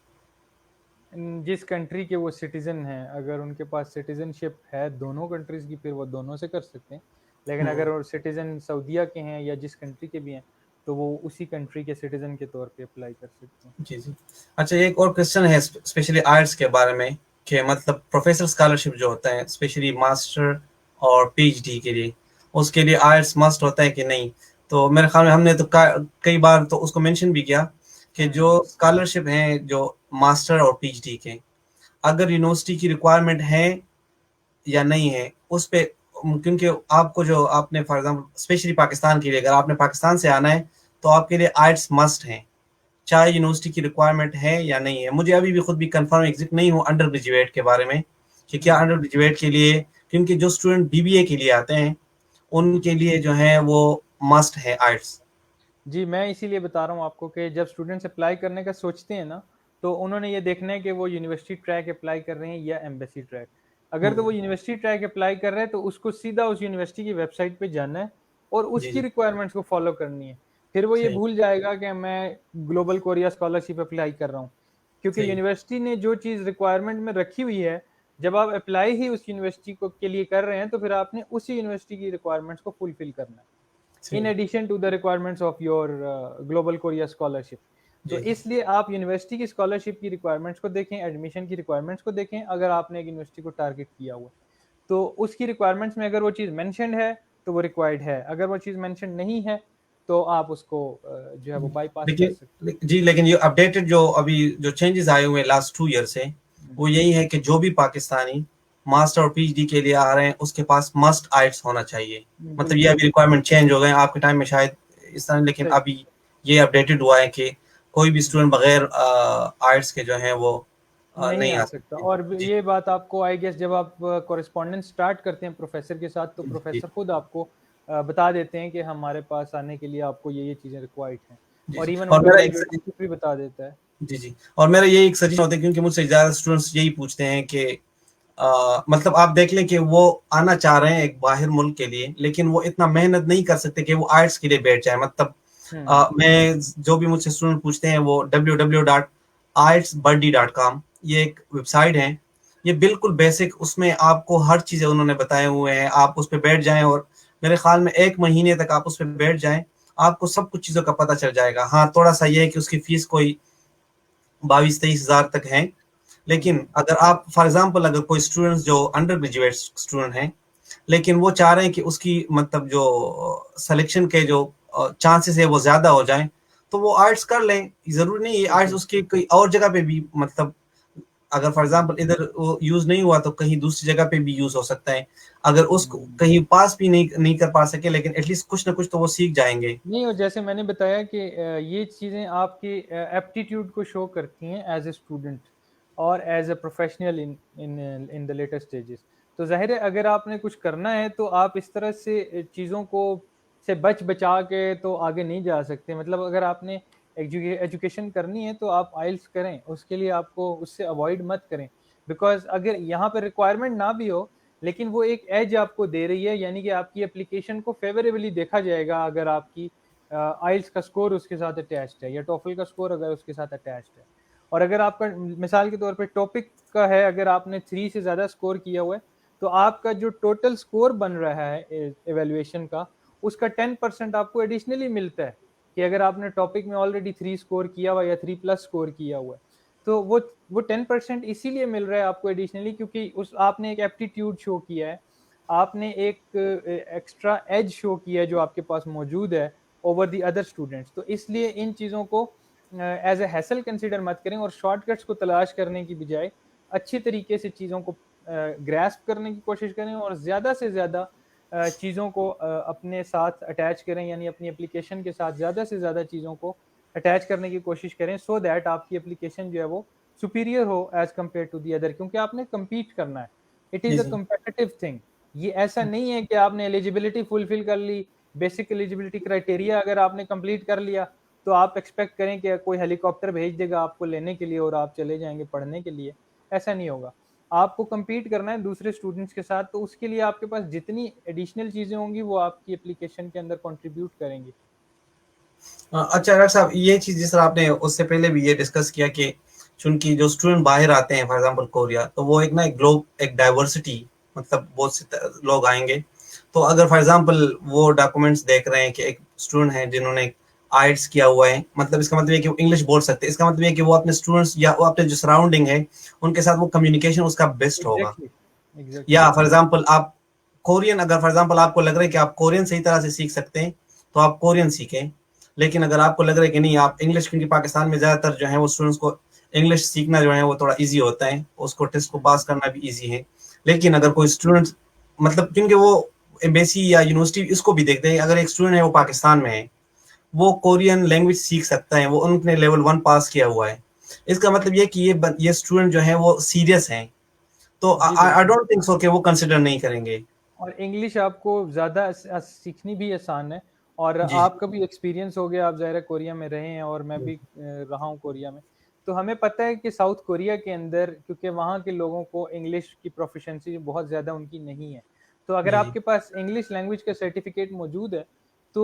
जिस कंट्री के वो सिटीजन हैं, अगर उनके पास सिटीजनशिप है दोनों कंट्रीज की, फिर वो दोनों से कर सकते हैं। लेकिन अगर वो सिटीजन सऊदीया के हैं या जिस कंट्री के भी हैं, तो वो उसी कंट्री के सिटीजन के तौर पे अप्लाई कर सकते हैं। जी जी। अच्छा, एक और क्वेश्चन है स्पेशली आर्ट्स के बारे में, कि मतलब प्रोफेसर स्कॉलरशिप जो होता है स्पेशली मास्टर और पीएचडी के लिए, उसके लिए आर्ट्स मस्ट होता है कि नहीं? तो मेरे ख्याल में हमने तो कई बार तो उसको मेंशन भी किया कि जो हम्म स्कॉलरशिप है जो मास्टर और पीएचडी के, अगर यूनिवर्सिटी की रिक्वायरमेंट है या नहीं है उस पे, क्योंकि आपको जो आपने फॉर एग्जांपल स्पेशली पाकिस्तान के लिए, अगर आपने पाकिस्तान से आना है तो आपके लिए आर्ट्स मस्ट है, चाहे यूनिवर्सिटी की रिक्वायरमेंट है या नहीं है। मुझे अभी भी खुद भी कंफर्म एग्जिट नहीं हूँ अंडर ग्रेजुएट के बारे में कि क्या हम्म। अंडर ग्रेजुएट के लिए, क्योंकि जो स्टूडेंट बीबीए के लिए आते हैं उनके लिए जो है वो मस्ट है आर्ट्स। जी, मैं इसीलिए बता रहा हूँ आपको कि जब स्टूडेंट्स अप्लाई करने का सोचते हैं ना, तो उन्होंने ये देखना है कि वो यूनिवर्सिटी ट्रैक अप्लाई कर रहे हैं या एम्बेसी ट्रैक। अगर तो वो यूनिवर्सिटी ट्रैक अप्लाई कर रहे हैं तो उसको सीधा उस यूनिवर्सिटी की वेबसाइट पे जाना है और जी उसकी जी। रिक्वायरमेंट्स को फॉलो करनी है। फिर वो ये सही भूल जाएगा कि मैं ग्लोबल कोरिया स्कॉलरशिप अप्लाई कर रहा हूँ, क्योंकि सही। यूनिवर्सिटी ने जो चीज़ रिक्वायरमेंट में रखी हुई है, जब आप अप्लाई ही उस यूनिवर्सिटी को के लिए कर रहे हैं तो फिर आपने उसी यूनिवर्सिटी की रिक्वायरमेंट्स को फुलफिल करना है। In addition to the requirements of your global Korea scholarship. तो जी, जी। इसलिए आप यूनिवर्सिटी की स्कॉलरशिप की रिक्वायरमेंट्स को देखें, एडमिशन की रिक्वायरमेंट्स को देखें। अगर आपने एक यूनिवर्सिटी को टारगेट किया हुआ है तो उसकी रिक्वायरमेंट्स में अगर वो चीज़ मेंशन्ड है तो वो रिक्वायर्ड है, अगर वो चीज़ मेंशन नहीं है तो आप उसको जो है वो बाईपास कर लेकिन सकते जी, लेकिन ये अपडेटेड जो अभी जो चेंजेस आए हुए हैं लास्ट 2 ईयर से, हैं। वो यही है कि जो भी पाकिस्तानी मास्टर और पीएचडी के लिए आ रहे हैं, उसके पास मस्ट आइट्स होना चाहिए। मतलब ये बिल्कुल अभी रिक्वायरमेंट चेंज हो गए हैं, आपके टाइम में शायद इस तरह, लेकिन सही। अभी ये अपडेटेड हुआ है कि कोई भी स्टूडेंट बगैर आइट्स के जो है वो नहीं नहीं आ आ सकता। सकते। और जी, ये बात आपको आई गेस जब आप कॉरेस्पॉन्डेंस स्टार्ट करते हैं प्रोफेसर के साथ तो जी, प्रोफेसर खुद आपको बता देते हैं कि हमारे पास आने के लिए आपको ये चीज़ें रिक्वायर्ड हैं। जी, और जी। इवन और उनका मेरा एक ग्रेजुएट भी बता देता है। जी, जी। और मेरा ये एक सजेशन होता है, क्योंकि मुझसे ज़्यादा स्टूडेंट्स यही पूछते हैं कि मतलब आप देख लें कि वो आना चाह रहे हैं एक बाहर मुल्क के लिए, लेकिन वो इतना मेहनत नहीं कर सकते कि वो आइट्स के लिए बैठ जाए। मतलब हम्म। मैं जो भी मुझसे स्टूडेंट पूछते हैं वो www.ieltsbuddy.com ये एक वेबसाइट है। ये बिल्कुल बेसिक, उसमें आपको हर चीज़ें उन्होंने बताए हुए हैं। आप उस पे बैठ जाएँ और मेरे ख़्याल में 1 महीने तक आप उस पे बैठ जाएँ, आपको सब कुछ चीज़ों का पता चल जाएगा। हाँ, थोड़ा-सा ये है कि उसकी फ़ीस कोई 22-23 हज़ार तक है। लेकिन हम्म। अगर आप फॉर एग्जांपल अगर कोई स्टूडेंट्स जो अंडर ग्रेजुएट स्टूडेंट हैं, लेकिन वो चाह रहे हैं कि उसकी मतलब जो सिलेक्शन के जो चांसेस है वो ज़्यादा हो जाएँ, तो वो आर्ट्स कर लें। ज़रूरी नहीं है आर्ट्स बिल्कुल। उसकी कोई और जगह पे भी, मतलब अगर फॉर एग्जांपल इधर वो यूज़ नहीं हुआ तो कहीं दूसरी जगह पे भी यूज़ हो सकता है। अगर उसको हम्म। कहीं पास भी नहीं नहीं कर पा सके, लेकिन एटलीस्ट कुछ ना कुछ तो वो सीख जाएँगे। नहीं, और जैसे मैंने बताया कि ये चीज़ें आपकी एप्टीट्यूड को शो करती हैं एज ए स्टूडेंट और as a professional in in in the later stages. तो जाहिर है अगर आपने कुछ करना है तो आप इस तरह से चीज़ों को से बच बचा के तो आगे नहीं जा सकते। मतलब अगर आपने एजुकेशन करनी है तो आप आइल्स करें, उसके लिए आपको उससे अवॉइड मत करें। बिकॉज अगर यहाँ पे रिक्वायरमेंट ना भी हो लेकिन वो एक एज आपको दे रही है, यानी कि आपकी एप्लीकेशन को फेवरेबली देखा जाएगा अगर आपकी आइल्स का स्कोर उसके साथ अटैच्ड है या टोफल का स्कोर अगर उसके साथ अटैच्ड है। और अगर आपका मिसाल के तौर पे टॉपिक का है, अगर आपने 3 से ज़्यादा स्कोर किया हुआ है तो आपका जो टोटल स्कोर बन रहा है एवेल्युएशन का, उसका 10% आपको एडिशनली मिलता है कि अगर आपने टॉपिक में ऑलरेडी 3 स्कोर किया हुआ या 3+ स्कोर किया हुआ है। तो वो 10% इसीलिए मिल रहा है आपको एडिशनली क्योंकि उस आपने एक एप्टीट्यूड शो किया है, आपने एक एक्स्ट्रा एज शो किया है जो आपके पास मौजूद है ओवर दी अदर स्टूडेंट्स। तो इसलिए इन चीज़ों को एज ए हैसल कंसीडर मत करें और शॉर्टकट्स को तलाश करने की बजाय अच्छी तरीके से चीज़ों को ग्रैस्प करने की कोशिश करें और ज़्यादा से ज़्यादा चीज़ों को अपने साथ अटैच करें, यानी अपनी एप्लीकेशन के साथ ज़्यादा से ज़्यादा चीज़ों को अटैच करने की कोशिश करें सो दैट आपकी एप्लीकेशन जो है वो सुपीरियर हो as compare to the other, क्योंकि आपने कम्पीट करना है। इट जी, इज़ अ जी। Competitive thing. ये ऐसा नहीं है कि आपने एलिजिबिलिटी फुलफिल कर ली, बेसिक एलिजिबिलिटी क्राइटेरिया अगर आपने कंप्लीट कर लिया तो आप एक्सपेक्ट करें कि कोई हेलीकॉप्टर भेज देगा आपको लेने के लिए और आप चले जाएंगे पढ़ने के लिए। ऐसा नहीं होगा। आपको compete करना है दूसरे स्टूडेंट्स के साथ, तो उसके लिए आपके पास जितनी एडिशनल चीज़ें होंगी वो आपकी एप्लीकेशन के अंदर कंट्रीब्यूट करेंगी। अच्छा डॉक्टर साहब, ये चीज़ जिस तरह आपने उससे पहले भी ये डिस्कस किया कि चूंकि जो स्टूडेंट बाहर आते हैं फॉर एग्जांपल कोरिया, तो वो एक ना एक ग्लोब एक डाइवर्सिटी, मतलब बहुत से लोग आएंगे। तो अगर फॉर एग्जांपल वो डॉक्यूमेंट्स देख रहे हैं कि एक स्टूडेंट है जिन्होंने आइट्स किया हुआ है, मतलब इसका मतलब है कि वो इंग्लिश बोल सकते हैं। इसका मतलब है कि वो अपने स्टूडेंट्स या वो अपने जो सराउंडिंग है उनके साथ वो कम्युनिकेशन उसका बेस्ट होगा। एग्जैक्टली। एग्जैक्टली। या फॉर एग्जांपल आप कोरियन, अगर फॉर एग्जांपल आपको लग रहा है कि आप कोरियन सही तरह से सीख सकते हैं, तो आप कोरियन सीखें। लेकिन अगर आपको लग रहा है कि नहीं आप इंग्लिश, क्योंकि पाकिस्तान में ज़्यादातर जो है वो स्टूडेंट्स को इंग्लिश सीखना जो है वो थोड़ा ईजी होता है, उसको टेस्ट को पास करना भी ईजी है। लेकिन अगर कोई स्टूडेंट, मतलब क्योंकि वो एम्बेसी या यूनिवर्सिटी इसको भी देखते हैं, अगर एक स्टूडेंट है वो पाकिस्तान में है, वो कोरियन लैंग्वेज सीख सकता है, वो उनने लेवल 1 पास किया हुआ है। इसका मतलब ये कि ये स्टूडेंट जो है वो सीरियस हैं। तो जी आई बिल्कुल। डोंट थिंक सो कि वो कंसिडर नहीं करेंगे। और इंग्लिश आपको ज़्यादा सीखनी भी आसान है। और जी, जी। आपका भी एक्सपीरियंस हो गया, आप ज़ाहिर है कोरिया में रहे हैं और मैं भी रहा हूँ कोरिया में। तो हमें पता है कि साउथ कोरिया के अंदर क्योंकि वहाँ के लोगों को इंग्लिश की प्रोफिशिएंसी बहुत ज़्यादा उनकी नहीं है। तो अगर जी, जी। आपके पास इंग्लिश लैंग्वेज का सर्टिफिकेट मौजूद है तो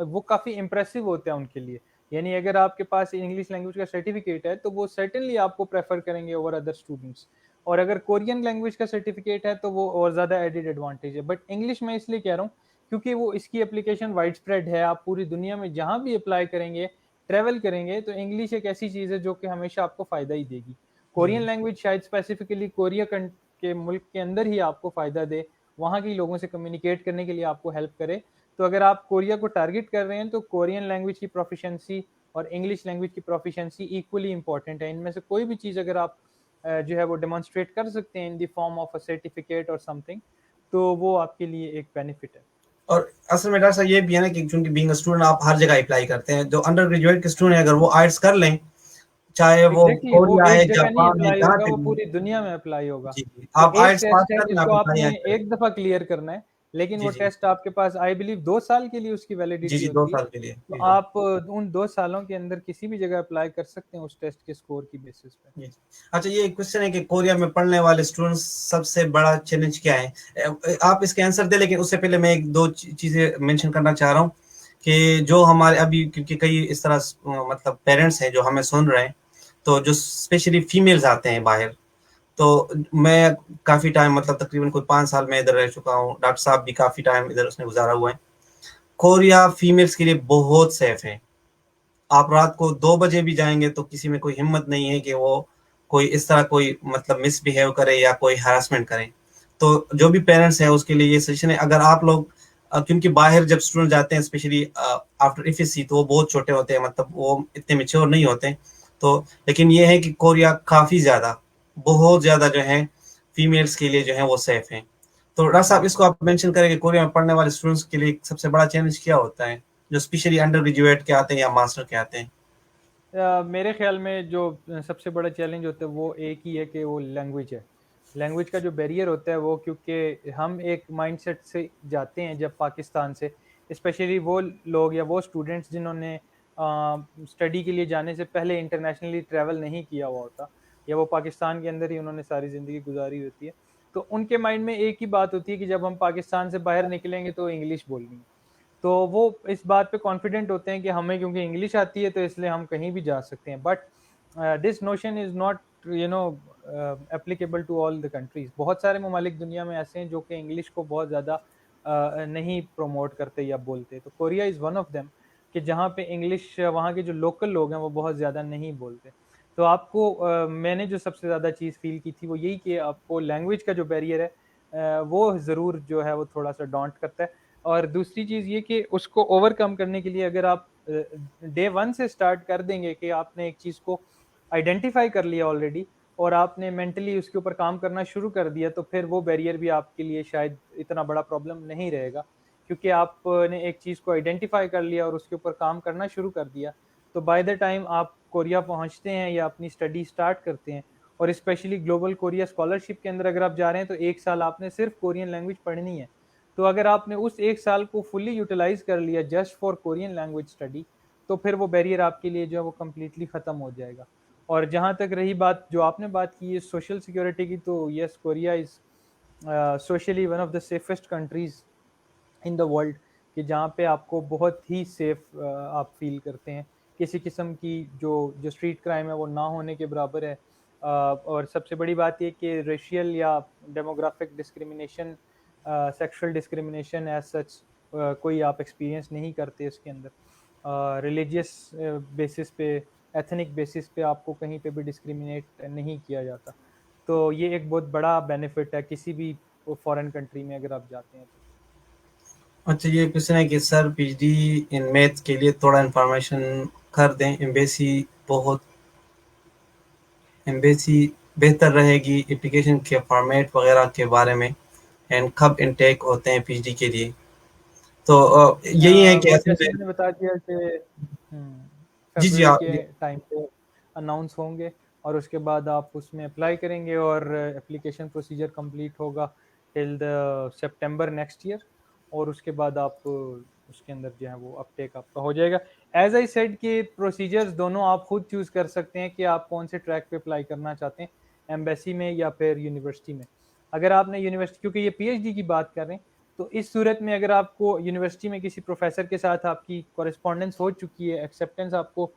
वो काफ़ी इम्प्रेसिव होता है उनके लिए। यानी अगर आपके पास इंग्लिश लैंग्वेज का सर्टिफिकेट है तो वो सर्टेनली आपको प्रेफर करेंगे ओवर अदर स्टूडेंट्स। और अगर कोरियन लैंग्वेज का सर्टिफिकेट है तो वो और ज़्यादा एडेड एडवांटेज है। बट इंग्लिश मैं इसलिए कह रहा हूँ क्योंकि वो इसकी एप्लीकेशन वाइड स्प्रेड है। आप पूरी दुनिया में जहाँ भी अप्लाई करेंगे, ट्रैवल करेंगे, तो इंग्लिश एक ऐसी चीज़ है जो कि हमेशा आपको फ़ायदा ही देगी। कोरियन लैंग्वेज शायद स्पेसिफिकली कोरिया के मुल्क के अंदर ही आपको फ़ायदा दे, वहाँ के लोगों से कम्युनिकेट करने के लिए आपको हेल्प करे। तो अगर आप कोरिया को टारगेट कर रहे हैं तो कोरियन लैंग्वेज की प्रोफिशिएंसी और इंग्लिश लैंग्वेज की प्रोफिशिएंसी इक्वली इंपॉर्टेंट है। इनमें से कोई भी चीज़ अगर आप जो है वो डेमोन्स्ट्रेट कर सकते हैं in the form of a certificate और समथिंग, तो वो आपके लिए एक बेनिफिट है। और असल में डॉक्टर साहब ये भी है ना कि चूंकि बीइंग अ स्टूडेंट आप हर जगह अप्लाई करते हैं, जो अंडर ग्रेजुएट के स्टूडेंट है अगर वो आइट्स कर लें, चाहे वो एग्जैक्टली वो कोरिया है, एक जगह नहीं जापान है, अप्लाई जहाँ होगा, पे वो भी। पूरी दुनिया में अप्लाई होगा। जी, जी, तो आप एक आइट्स पास टेस्ट है कर लें, आप जिसको अप्लाई आपने करें। एक दफा क्लियर करना है, लेकिन जी, वो जी। टेस्ट आपके पास आई बिलीव 2 साल के लिए उसकी जी, वैलिडिटी जी, 2 होती है। साल के लिए। तो जी, जी। आप उन 2 सालों के अंदर किसी भी जगह अप्लाई कर सकते हैं उस टेस्ट के स्कोर की बेसिस पे। जी। अच्छा, ये क्वेश्चन है कि कोरिया में पढ़ने वाले स्टूडेंट्स सबसे बड़ा चैलेंज क्या है? आप इसके आंसर दें, लेकिन उससे पहले मैं 1-2 चीज़ें मेंशन करना चाह रहा हूँ कि जो हमारे अभी, क्योंकि कई इस तरह मतलब पेरेंट्स हैं जो हमें सुन रहे हैं, तो जो स्पेशली फीमेल्स आते हैं बाहर, तो मैं काफ़ी टाइम मतलब तकरीबन कोई 5 साल में इधर रह चुका हूँ, डॉक्टर साहब भी काफ़ी टाइम इधर उसने गुजारा हुआ है। कोरिया फीमेल्स के लिए बहुत सेफ है। आप रात को 2 बजे भी जाएँगे तो किसी में कोई हिम्मत नहीं है कि वो कोई इस तरह कोई मतलब मिसबिहेव करे या कोई हैरेसमेंट करे। तो जो भी पेरेंट्स हैं उसके लिए ये सजेशन है, अगर आप लोग क्योंकि बाहर जब स्टूडेंट जाते हैं स्पेशली आफ्टर एफएससी, तो वो बहुत छोटे होते हैं, मतलब वो इतने मैच्योर नहीं होते। तो लेकिन ये है कि कोरिया काफ़ी ज़्यादा, बहुत ज़्यादा जो है फीमेल्स के लिए जो है वो सेफ है। तो डॉक्टर साहब इसको आप मेंशन करें कि कोरिया में पढ़ने वाले स्टूडेंट्स के लिए सबसे बड़ा चैलेंज क्या होता है? जो स्पेशली अंडर ग्रेजुएट के आते हैं या मास्टर के आते हैं? मेरे ख्याल में जो सबसे बड़ा चैलेंज होता है वो एक ही है कि वो लैंग्वेज है। लैंग्वेज का जो बैरियर होता है वो, क्योंकि हम एक माइंडसेट से जाते हैं जब पाकिस्तान से, स्पेशली वो लोग या वो स्टूडेंट्स जिन्होंने स्टडी के लिए जाने से पहले इंटरनेशनली ट्रैवल नहीं किया हुआ होता, या वो पाकिस्तान के अंदर ही उन्होंने सारी ज़िंदगी गुजारी होती है। तो उनके माइंड में एक ही बात होती है कि जब हम पाकिस्तान से बाहर निकलेंगे तो इंग्लिश बोलनी है। तो वो इस बात पे कॉन्फिडेंट होते हैं कि हमें क्योंकि इंग्लिश आती है तो इसलिए हम कहीं भी जा सकते हैं। But this notion is not you know applicable to all the countries. बहुत सारे ममालिक दुनिया में ऐसे हैं जो कि इंग्लिश को बहुत ज़्यादा नहीं प्रमोट करते या बोलते। तो Korea is one of them, कि जहाँ पे इंग्लिश वहाँ के जो लोकल लोग हैं वो बहुत ज़्यादा नहीं बोलते। तो आपको मैंने जो सबसे ज़्यादा चीज़ फ़ील की थी वो यही कि आपको लैंग्वेज का जो बैरियर है वो ज़रूर जो है वो थोड़ा-सा डॉन्ट करता है। और दूसरी चीज़ ये कि उसको ओवरकम करने के लिए अगर आप डे 1 से स्टार्ट कर देंगे कि आपने एक चीज़ को आइडेंटिफ़ाई कर लिया ऑलरेडी और आपने मेंटली उसके ऊपर काम करना शुरू कर दिया, तो फिर वो बैरियर भी आपके लिए शायद इतना बड़ा प्रॉब्लम नहीं रहेगा। क्योंकि आपने एक चीज़ को आइडेंटिफ़ाई कर लिया और उसके ऊपर काम करना शुरू कर दिया, तो बाय द टाइम आप कोरिया पहुँचते हैं या अपनी स्टडी स्टार्ट करते हैं, और स्पेशली ग्लोबल कोरिया स्कॉलरशिप के अंदर अगर आप जा रहे हैं, तो 1 साल आपने सिर्फ़ कोरियन लैंग्वेज पढ़नी है। तो अगर आपने उस 1 साल को फुल्ली यूटिलाइज़ कर लिया just for Korean language study, तो फिर वो बैरियर आपके लिए जो है वो कंप्लीटली ख़त्म हो जाएगा। और जहाँ तक रही बात जो आपने बात की है सोशल सिक्योरिटी की, तो yes, Korea is socially one of the safest countries in the world, कि जहाँ पे आपको बहुत ही सेफ आप फील करते हैं। किसी किस्म की जो स्ट्रीट क्राइम है वो ना होने के बराबर है। और सबसे बड़ी बात ये कि रेशियल या demographic discrimination, sexual discrimination as such कोई आप एक्सपीरियंस नहीं करते इसके अंदर। रिलीजियस बेसिस पे, एथनिक बेसिस पे आपको कहीं पे भी डिस्क्रिमिनेट नहीं किया जाता। तो ये एक बहुत बड़ा बेनिफिट है किसी भी फॉरेन कंट्री में अगर आप जाते हैं तो। अच्छा, ये क्वेश्चन है कि सर पीएचडी इन मैथ्स के लिए थोड़ा इन्फॉर्मेशन कर दें। एम्बेसी बेहतर रहेगी, एप्लीकेशन के फॉर्मेट वगैरह के बारे में, एंड कब इनटेक होते हैं पीएचडी के लिए। तो यही है कि वो असल जैसे में। मैंने बता दिया कि जी, जी, फरवरी के टाइम पे अनाउंस होंगे, और उसके बाद आप उसमें अप्लाई करेंगे और एप्लीकेशन प्रोसीजर कंप्लीट होगा till the September next year. और उसके बाद आप उसके अंदर जो है वो अपटेक आपका हो जाएगा। एज आई सेड कि प्रोसीजर्स दोनों आप खुद चूज़ कर सकते हैं कि आप कौन से ट्रैक पे अप्लाई करना चाहते हैं, एम्बेसी में या फिर यूनिवर्सिटी में। अगर आपने यूनिवर्सिटी, क्योंकि ये पीएचडी की बात कर रहे हैं, तो इस सूरत में अगर आपको यूनिवर्सिटी में किसी प्रोफेसर के साथ आपकी कॉरेस्पॉन्डेंस हो चुकी है, एक्सेप्टेंस आपको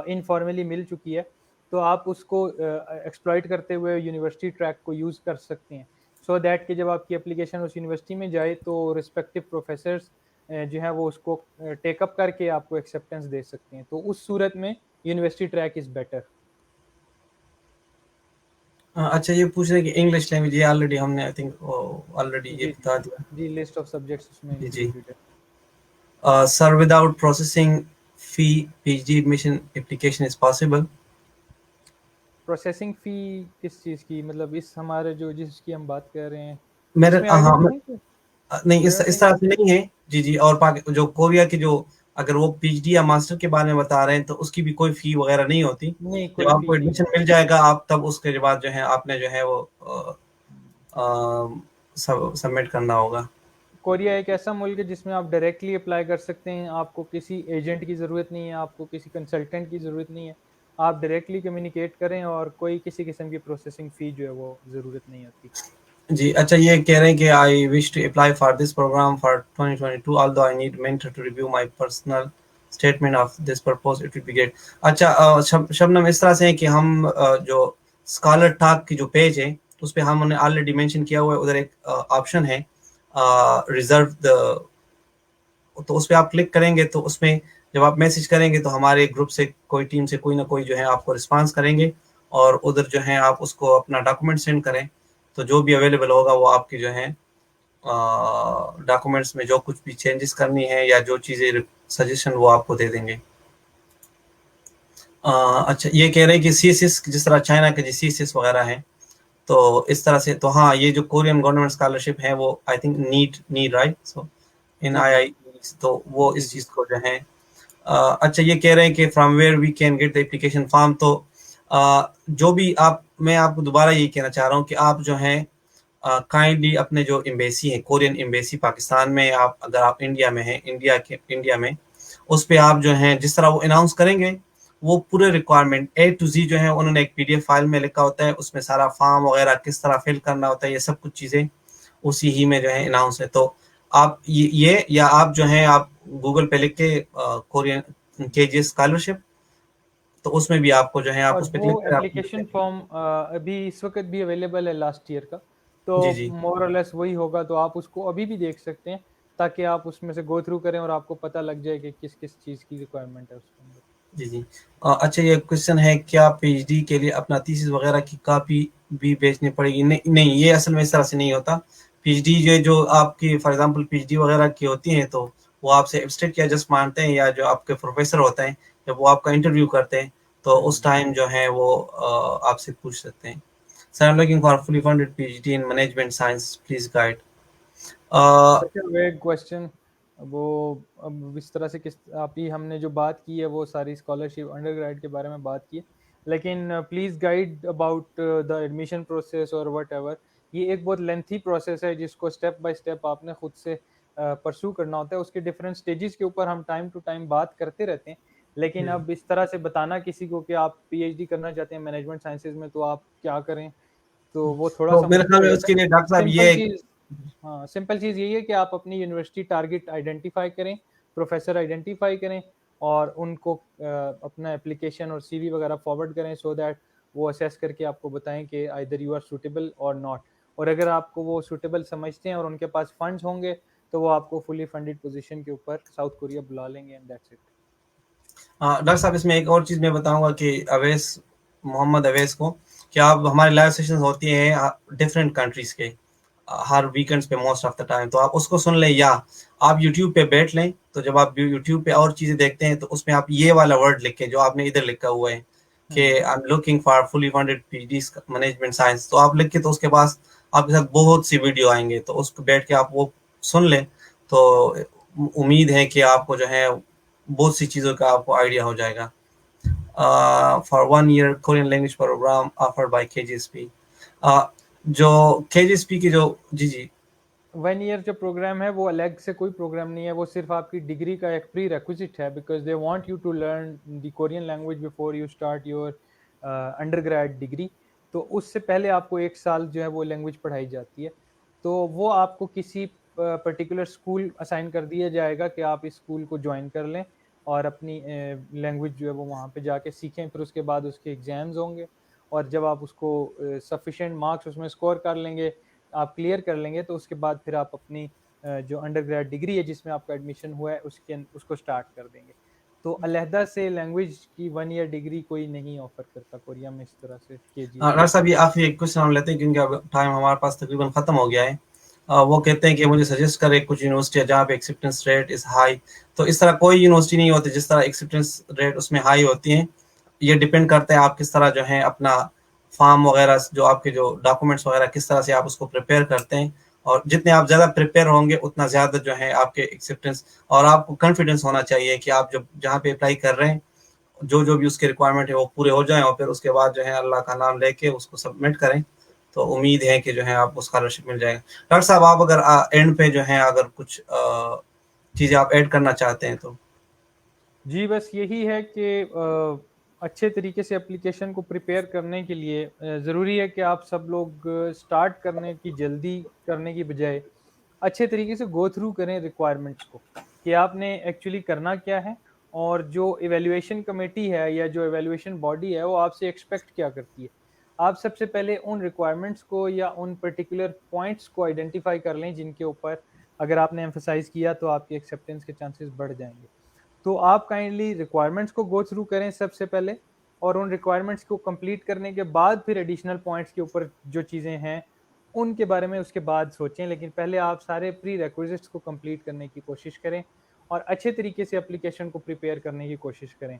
इनफॉर्मली मिल चुकी है, तो आप उसको एक्सप्लॉइट करते हुए यूनिवर्सिटी ट्रैक को यूज़ कर सकते हैं। सो दैट कि जब आपकी एप्लीकेशन उस यूनिवर्सिटी में जाए तो रिस्पेक्टिव प्रोफेसर्स जो है वो उसको टेकअप करके आपको एक्सेप्टेंस दे सकते हैं, तो उस सूरत में यूनिवर्सिटी ट्रैक इज़ बेटर। अच्छा, ये पूछ रहे हैं कि इंग्लिश लैंग्वेज, ये ऑलरेडी हमने आई थिंक ऑलरेडी ये जी जी बता दिया। जी, लिस्ट ऑफ सब्जेक्ट्स उसमें जी जी। इंक्लूडेड है। Sir, without processing fee PhD admission application is possible? Processing fee किस चीज़ की, मतलब इस हमारे जो जिसकी हम बात कर रहे हैं मेरे इसमें हाँ, आइडिया नहीं है? नहीं, आई इस डोंट तरह से नहीं है। जी जी। और जो कोरिया की जो, अगर वो पीएचडी या मास्टर के बारे में बता रहे हैं तो उसकी भी कोई फी वगैरह नहीं होती। नहीं, जब कोई आपको फ़ी नहीं एडमिशन है। मिल जाएगा, आप तब उसके बाद जो है आपने जो है वो सब सबमिट करना होगा। कोरिया एक ऐसा मुल्क है जिसमें आप डायरेक्टली अप्लाई कर सकते हैं, आपको किसी एजेंट की ज़रूरत नहीं है, आपको किसी कंसल्टेंट की ज़रूरत नहीं है। आप डायरेक्टली कम्युनिकेट करें और कोई किसी किस्म की प्रोसेसिंग फ़ी जो है वो ज़रूरत नहीं होती। जी। अच्छा, ये कह रहे हैं कि I wish to apply for this program for 2022 although I need mentor to review my personal statement of this purpose, it will be great. अच्छा, शबनम, इस तरह से है कि हम जो स्कॉलर टॉक की जो पेज है उस पे हमने ऑलरेडी मेंशन किया हुआ है, उधर एक ऑप्शन है रिजर्व द, तो उस पे आप क्लिक करेंगे तो उसमें जब आप मैसेज करेंगे तो हमारे ग्रुप से कोई, टीम से कोई ना कोई जो है आपको रिस्पांस करेंगे, और उधर जो है आप उसको अपना डॉक्यूमेंट सेंड करें, तो जो भी अवेलेबल होगा वो आपकी जो है डॉक्यूमेंट्स में जो कुछ भी चेंजेस करनी है या जो चीज़ें सजेशन वो आपको दे देंगे। अच्छा, ये कह रहे हैं कि सीएसएस जिस तरह चाइना के जो सीएसएस वगैरह हैं, तो इस तरह से, तो हाँ, ये जो कोरियन गवर्नमेंट स्कॉलरशिप है वो I think NEET NEET right, so in G I G I, तो वो जी इस जी। चीज़ को जो है अच्छा, ये कह रहे हैं कि from where we can get the application form, तो जो भी आप, मैं आपको दोबारा ये कहना चाह रहा हूँ कि आप जो हैं काइंडली अपने जो एम्बेसी है, कोरियन एम्बेसी पाकिस्तान में, आप अगर आप इंडिया में हैं, इंडिया में उस पे आप जो हैं जिस तरह वो अनाउंस करेंगे, वो पूरे रिक्वायरमेंट ए टू जी जो है उन्होंने एक पीडीएफ फाइल में लिखा होता है, उसमें सारा फॉर्म वगैरह किस तरह फिल करना होता है, ये सब कुछ चीज़ें उसी ही में जो है अनाउंस है। तो आप ये या आप जो है आप गूगल पे लिख के कोरियन केजीएस स्कॉलरशिप, तो उसमें भी आपको जो है आप और उस पर वो क्लिक करें, आप एप्लीकेशन फॉर्म अभी इस वक्त भी अवेलेबल है लास्ट ईयर का, तो जी जी। मोर और लेस वही होगा, तो आप उसको अभी भी देख सकते हैं ताकि आप उसमें से गो थ्रू करें और आपको पता लग जाए कि किस किस चीज़ की रिक्वायरमेंट है उसके अंदर। जी जी। अच्छा, ये क्वेश्चन है, क्या पीएचडी के लिए अपना थीसिस वगैरह की कॉपी भी भेजनी पड़ेगी? नहीं नहीं, ये असल में इस तरह से नहीं होता। पीएचडी जो आपकी फॉर एग्जांपल पीएचडी वगैरह की होती हैं, तो वो आपसे एब्स्ट्रैक्ट या जस्ट मांगते हैं, या जो आपके प्रोफेसर होते हैं जब वो आपका इंटरव्यू करते हैं तो उस हम्म। टाइम जो है वो आपसे पूछ सकते हैं। Sir, I am looking for fully funded PhD in management science, please guide. Such a vague question. वो अब इस तरह से किस आप ही हमने जो बात की है वो सारी स्कॉलरशिप अंडरग्रेड के बारे में बात की है, लेकिन please guide about the admission process और वट एवर। ये एक बहुत लेंथी प्रोसेस है जिसको स्टेप बाय स्टेप आपने खुद से परसू करना होता है। उसके डिफरेंट स्टेजेस के ऊपर हम टाइम टू टाइम बात करते रहते हैं, लेकिन अब इस तरह से बताना किसी को कि आप पीएचडी करना चाहते हैं मैनेजमेंट साइंसेज में तो आप क्या करें, तो वो थोड़ा तो सा मेरे मुश्किल ख्याल हो में जाता उसके है। लिए डॉक्टर साहब सिंपल ये, चीज़, हाँ, सिंपल चीज़ यही है कि आप अपनी यूनिवर्सिटी टारगेट आइडेंटिफाई करें, प्रोफेसर आइडेंटिफाई करें और उनको अपना एप्लीकेशन और सीवी वगैरह फॉरवर्ड करें, सो दैट वो असेस करके आपको बताएं कि आइदर यू आर सूटेबल और नॉट। और अगर आपको वो सूटेबल समझते हैं और उनके पास फंड्स होंगे तो वो आपको फुली फंडेड पोजीशन के ऊपर साउथ कोरिया बुला लेंगे, एंड दैट्स इट। डॉक्टर साहब, इसमें एक और चीज़ मैं बताऊंगा कि अवैस, मोहम्मद अवैस को, क्या आप, हमारी लाइव सेशंस होती हैं डिफरेंट कंट्रीज के हर वीकेंड्स पे मोस्ट ऑफ द टाइम, तो आप उसको सुन लें, या आप यूट्यूब पे बैठ लें, तो जब आप यूट्यूब पे और चीज़ें देखते हैं तो उसमें आप ये वाला वर्ड लिखें जो आपने इधर लिखा हुआ है कि आई am looking for fully funded PG management science, तो आप लिख के, तो उसके पास आपके साथ बहुत सी वीडियो आएंगे, तो उसको बैठ के आप वो सुन लें, तो उम्मीद है कि आपको जो है बहुत सी चीज़ों का आपको आइडिया हो जाएगा। For 1 year Korean language program offered by KGSP, जो केजीएसपी की जो, जी जी। 1 ईयर जो प्रोग्राम है वो अलग से कोई प्रोग्राम नहीं है, वो सिर्फ आपकी डिग्री का एक प्री रेक्विजिट है, because they want you to learn the Korean language before you start your undergrad degree. तो उससे पहले आपको 1 साल जो है वो लैंग्वेज पढ़ाई जाती है, तो वो आपको किसी पर्टिकुलर स्कूल असाइन कर दिया जाएगा कि आप इस स्कूल को ज्वाइन कर लें और अपनी लैंग्वेज जो है वो वहाँ पे जाके सीखें। फिर उसके बाद उसके एग्ज़ाम्स होंगे और जब आप उसको सफिशेंट मार्क्स उसमें स्कोर कर लेंगे आप क्लियर कर लेंगे तो उसके बाद फिर आप अपनी जो अंडर ग्रेड डिग्री है जिसमें आपका एडमिशन हुआ है उसको स्टार्ट कर देंगे। तो अलहदा से लैंग्वेज की 1 ईयर डिग्री कोई नहीं ऑफर करता कोरिया में इस तरह से केजी से। डॉक्टर साहब ये आखिरी एक क्वेश्चन हम लेते हैं क्योंकि अब टाइम हमारे पास तकरीबन खत्म हो गया है। वो कहते हैं कि मुझे सजेस्ट करें कुछ यूनिवर्सिटी जहाँ पे एक्सेप्टेंस रेट इज हाई। तो इस तरह कोई यूनिवर्सिटी नहीं होती जिस तरह एक्सेप्टेंस रेट उसमें हाई होती है। ये डिपेंड करता है आप किस तरह जो है अपना फॉर्म वगैरह जो आपके जो डॉक्यूमेंट्स वगैरह किस तरह से आप उसको प्रिपेयर करते हैं। और जितने आप ज़्यादा प्रिपेयर होंगे उतना ज़्यादा जो है आपके एक्सेप्टेंस और आपको कॉन्फिडेंस होना चाहिए कि आप जब जहाँ पे अप्लाई कर रहे हैं जो जो भी उसके रिक्वायरमेंट है वो पूरे हो जाएं और फिर उसके बाद जो है अल्लाह का नाम लेके उसको सबमिट करें। तो उम्मीद है कि जो है आपको स्कॉलरशिप मिल जाएगा। डॉक्टर साहब आप अगर एंड पे जो है अगर कुछ चीज़ें आप ऐड करना चाहते हैं तो। जी बस यही है कि अच्छे तरीके से एप्लीकेशन को प्रिपेयर करने के लिए ज़रूरी है कि आप सब लोग स्टार्ट करने की जल्दी करने की बजाय अच्छे तरीके से गो थ्रू करें रिक्वायरमेंट्स को कि आपने एक्चुअली करना क्या है और जो इवैल्यूएशन कमेटी है या जो इवैल्यूएशन बॉडी है वो आपसे एक्सपेक्ट क्या करती है। आप सबसे पहले उन रिक्वायरमेंट्स को या उन पर्टिकुलर पॉइंट्स को आइडेंटिफाई कर लें जिनके ऊपर अगर आपने एम्फेसाइज किया तो आपकी एक्सेप्टेंस के चांसेस बढ़ जाएंगे। तो आप काइंडली रिक्वायरमेंट्स को गो थ्रू करें सबसे पहले और उन रिक्वायरमेंट्स को कंप्लीट करने के बाद फिर एडिशनल पॉइंट्स के ऊपर जो चीज़ें हैं उनके बारे में उसके बाद सोचें। लेकिन पहले आप सारे प्री रिक्विजिट्स को कंप्लीट करने की कोशिश करें और अच्छे तरीके से एप्लीकेशन को प्रिपेयर करने की कोशिश करें।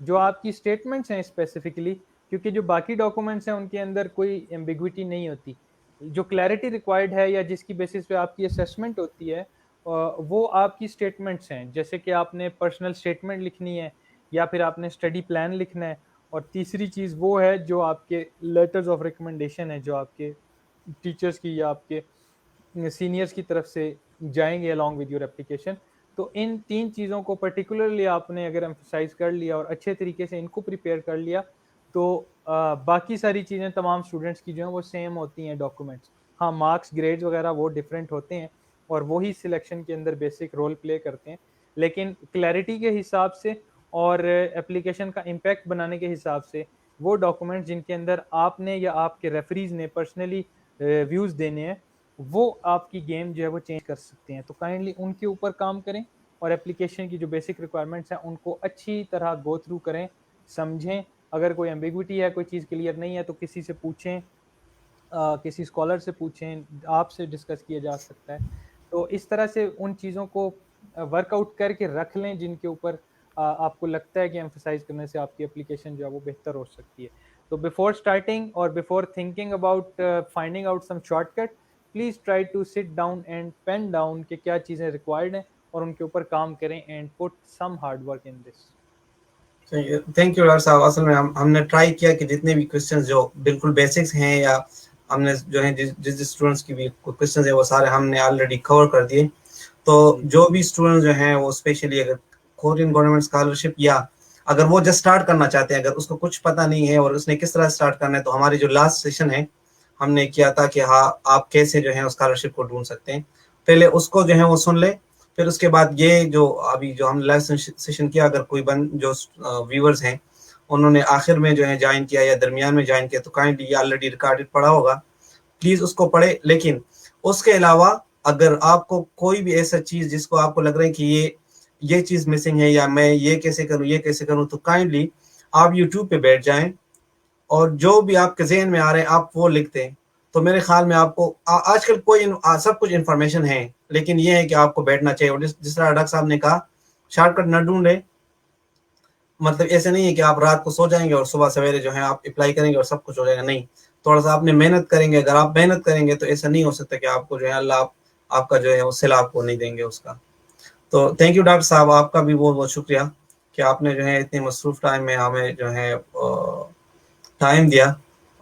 जो आपकी स्टेटमेंट्स हैं स्पेसिफिकली, क्योंकि जो बाकी डॉक्यूमेंट्स हैं उनके अंदर कोई एम्बिग्विटी नहीं होती, जो क्लैरिटी रिक्वायर्ड है या जिसकी बेसिस पे आपकी असेसमेंट होती है वो आपकी स्टेटमेंट्स हैं। जैसे कि आपने पर्सनल स्टेटमेंट लिखनी है या फिर आपने स्टडी प्लान लिखना है। और तीसरी चीज़ वो है जो आपके लेटर्स ऑफ रिकमेंडेशन है जो आपके टीचर्स की या आपके सीनियर्स की तरफ से जाएंगे अलॉन्ग विद योर एप्लीकेशन। तो इन 3 चीज़ों को पर्टिकुलरली आपने अगर एम्फसाइज कर लिया और अच्छे तरीके से इनको प्रिपेयर कर लिया तो बाकी सारी चीज़ें तमाम स्टूडेंट्स की जो हैं वो सेम होती हैं डॉक्यूमेंट्स। हाँ, मार्क्स ग्रेड्स वगैरह वो डिफरेंट होते हैं और वही सिलेक्शन के अंदर बेसिक रोल प्ले करते हैं। लेकिन क्लैरिटी के हिसाब से और एप्लीकेशन का इम्पैक्ट बनाने के हिसाब से वो डॉक्यूमेंट्स जिनके अंदर आपने या आपके रेफरीज ने पर्सनली व्यूज़ देने हैं वो आपकी गेम जो है वो चेंज कर सकते हैं। तो काइंडली उनके ऊपर काम करें और एप्लीकेशन की जो बेसिक रिक्वायरमेंट्स हैं उनको अच्छी तरह गो थ्रू करें, समझें। अगर कोई एम्बिग्विटी है, कोई चीज़ क्लियर नहीं है तो किसी से पूछें, किसी स्कॉलर से पूछें, आपसे डिस्कस किया जा सकता है। तो इस तरह से उन चीज़ों को वर्कआउट करके रख लें जिनके ऊपर आपको लगता है कि एम्फसाइज करने से आपकी एप्लीकेशन जो है वो बेहतर हो सकती है। तो बिफोर स्टार्टिंग और before thinking about finding out some shortcut, please try to sit down and pen down कि क्या चीज़ें रिक्वायर्ड हैं और उनके ऊपर काम करें and put some hard work in this. Thank you doctor साहब। असल में हमने ट्राई किया कि जितने भी क्वेश्चंस जो बिल्कुल बेसिक्स हैं या हमने जो है जिस स्टूडेंट्स की भी क्वेश्चंस है वो सारे हमने ऑलरेडी कवर कर दिए। तो जो भी स्टूडेंट जो हैं वो स्पेशली अगर कोरियन गवर्नमेंट स्कॉलरशिप या अगर वो जस्ट स्टार्ट करना चाहते हैं, अगर उसको कुछ पता नहीं है और उसने किस तरह स्टार्ट करना है, तो हमारी जो लास्ट सेशन है हमने किया था कि हाँ आप कैसे जो है स्कॉलरशिप को ढूंढ सकते हैं, पहले उसको जो है वो सुन ले। फिर उसके बाद ये जो अभी जो हम लास्ट सेशन किया, अगर कोई जो व्यूअर्स हैं उन्होंने आखिर में जो है ज्वाइन किया या दरमियान में ज्वाइन किया तो काइंडली ये ऑलरेडी रिकॉर्डेड पड़ा होगा, प्लीज उसको पढ़े। लेकिन उसके अलावा अगर आपको कोई भी ऐसा चीज जिसको आपको लग रहा है कि ये चीज मिसिंग है या मैं ये कैसे करूं तो काइंडली आप यूट्यूब पे बैठ जाएं और जो भी आपके जहन में आ रहे हैं आप वो लिखते हैं। तो मेरे ख्याल में आपको आजकल सब कुछ इन्फॉर्मेशन है, लेकिन ये है कि आपको बैठना चाहिए। और जिस तरह डॉक्टर साहब ने कहा, शॉर्टकट न ढूंढे। मतलब ऐसे नहीं है कि आप रात को सो जाएंगे और सुबह सवेरे जो है आप अप्लाई करेंगे और सब कुछ हो जाएगा, नहीं। थोड़ा सा आपने मेहनत करेंगे। अगर आप मेहनत करेंगे तो ऐसा नहीं हो सकता कि आपको जो है अल्लाह आपका जो है वो सिला आपको नहीं देंगे उसका। तो थैंक यू डॉक्टर साहब, आपका भी बहुत बहुत शुक्रिया कि आपने जो है इतने मसरूफ टाइम में हमें जो है टाइम दिया।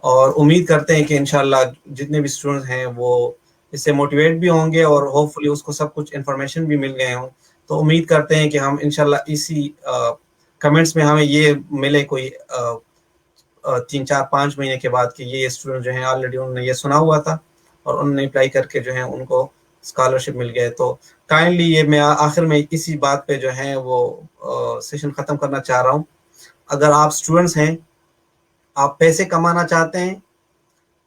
और उम्मीद करते हैं कि इंशाल्लाह जितने भी स्टूडेंट्स हैं वो इससे मोटिवेट भी होंगे और होपफुली उसको सब कुछ इन्फॉर्मेशन भी मिल गए हों। तो उम्मीद करते हैं कि हम इंशाल्लाह इसी कमेंट्स में हमें ये मिले कोई 3-4-5 महीने के बाद कि ये स्टूडेंट जो है ऑलरेडी उन्होंने ये सुना हुआ था और उन्होंने अप्लाई करके जो है उनको स्कॉलरशिप मिल गए। तो काइंडली ये मैं आखिर में इसी बात पे जो है वो सेशन ख़त्म करना चाह रहा हूँ। अगर आप स्टूडेंट्स हैं, आप पैसे कमाना चाहते हैं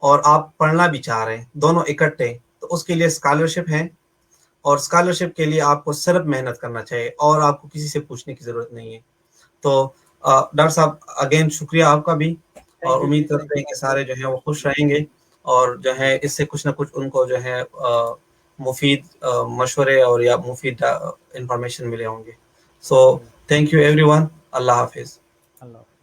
और आप पढ़ना भी चाह रहे हैं, दोनों इकट्ठे, तो उसके लिए स्कॉलरशिप है। और स्कॉलरशिप के लिए आपको सिर्फ मेहनत करना चाहिए और आपको किसी से पूछने की ज़रूरत नहीं है। तो डॉक्टर साहब अगेन शुक्रिया आपका भी, और थैंक यू जी, उम्मीद थैंक करते यू हैं कि नासिर। सारे जो हैं वो खुश रहेंगे और जो है इससे कुछ ना कुछ उनको जो है मुफीद मशवरे और या मुफीद इंफॉर्मेशन मिले होंगे। सो जी, थैंक यू एवरीवन, अल्लाह हाफिज़। अल्लाह हाफ़िज़।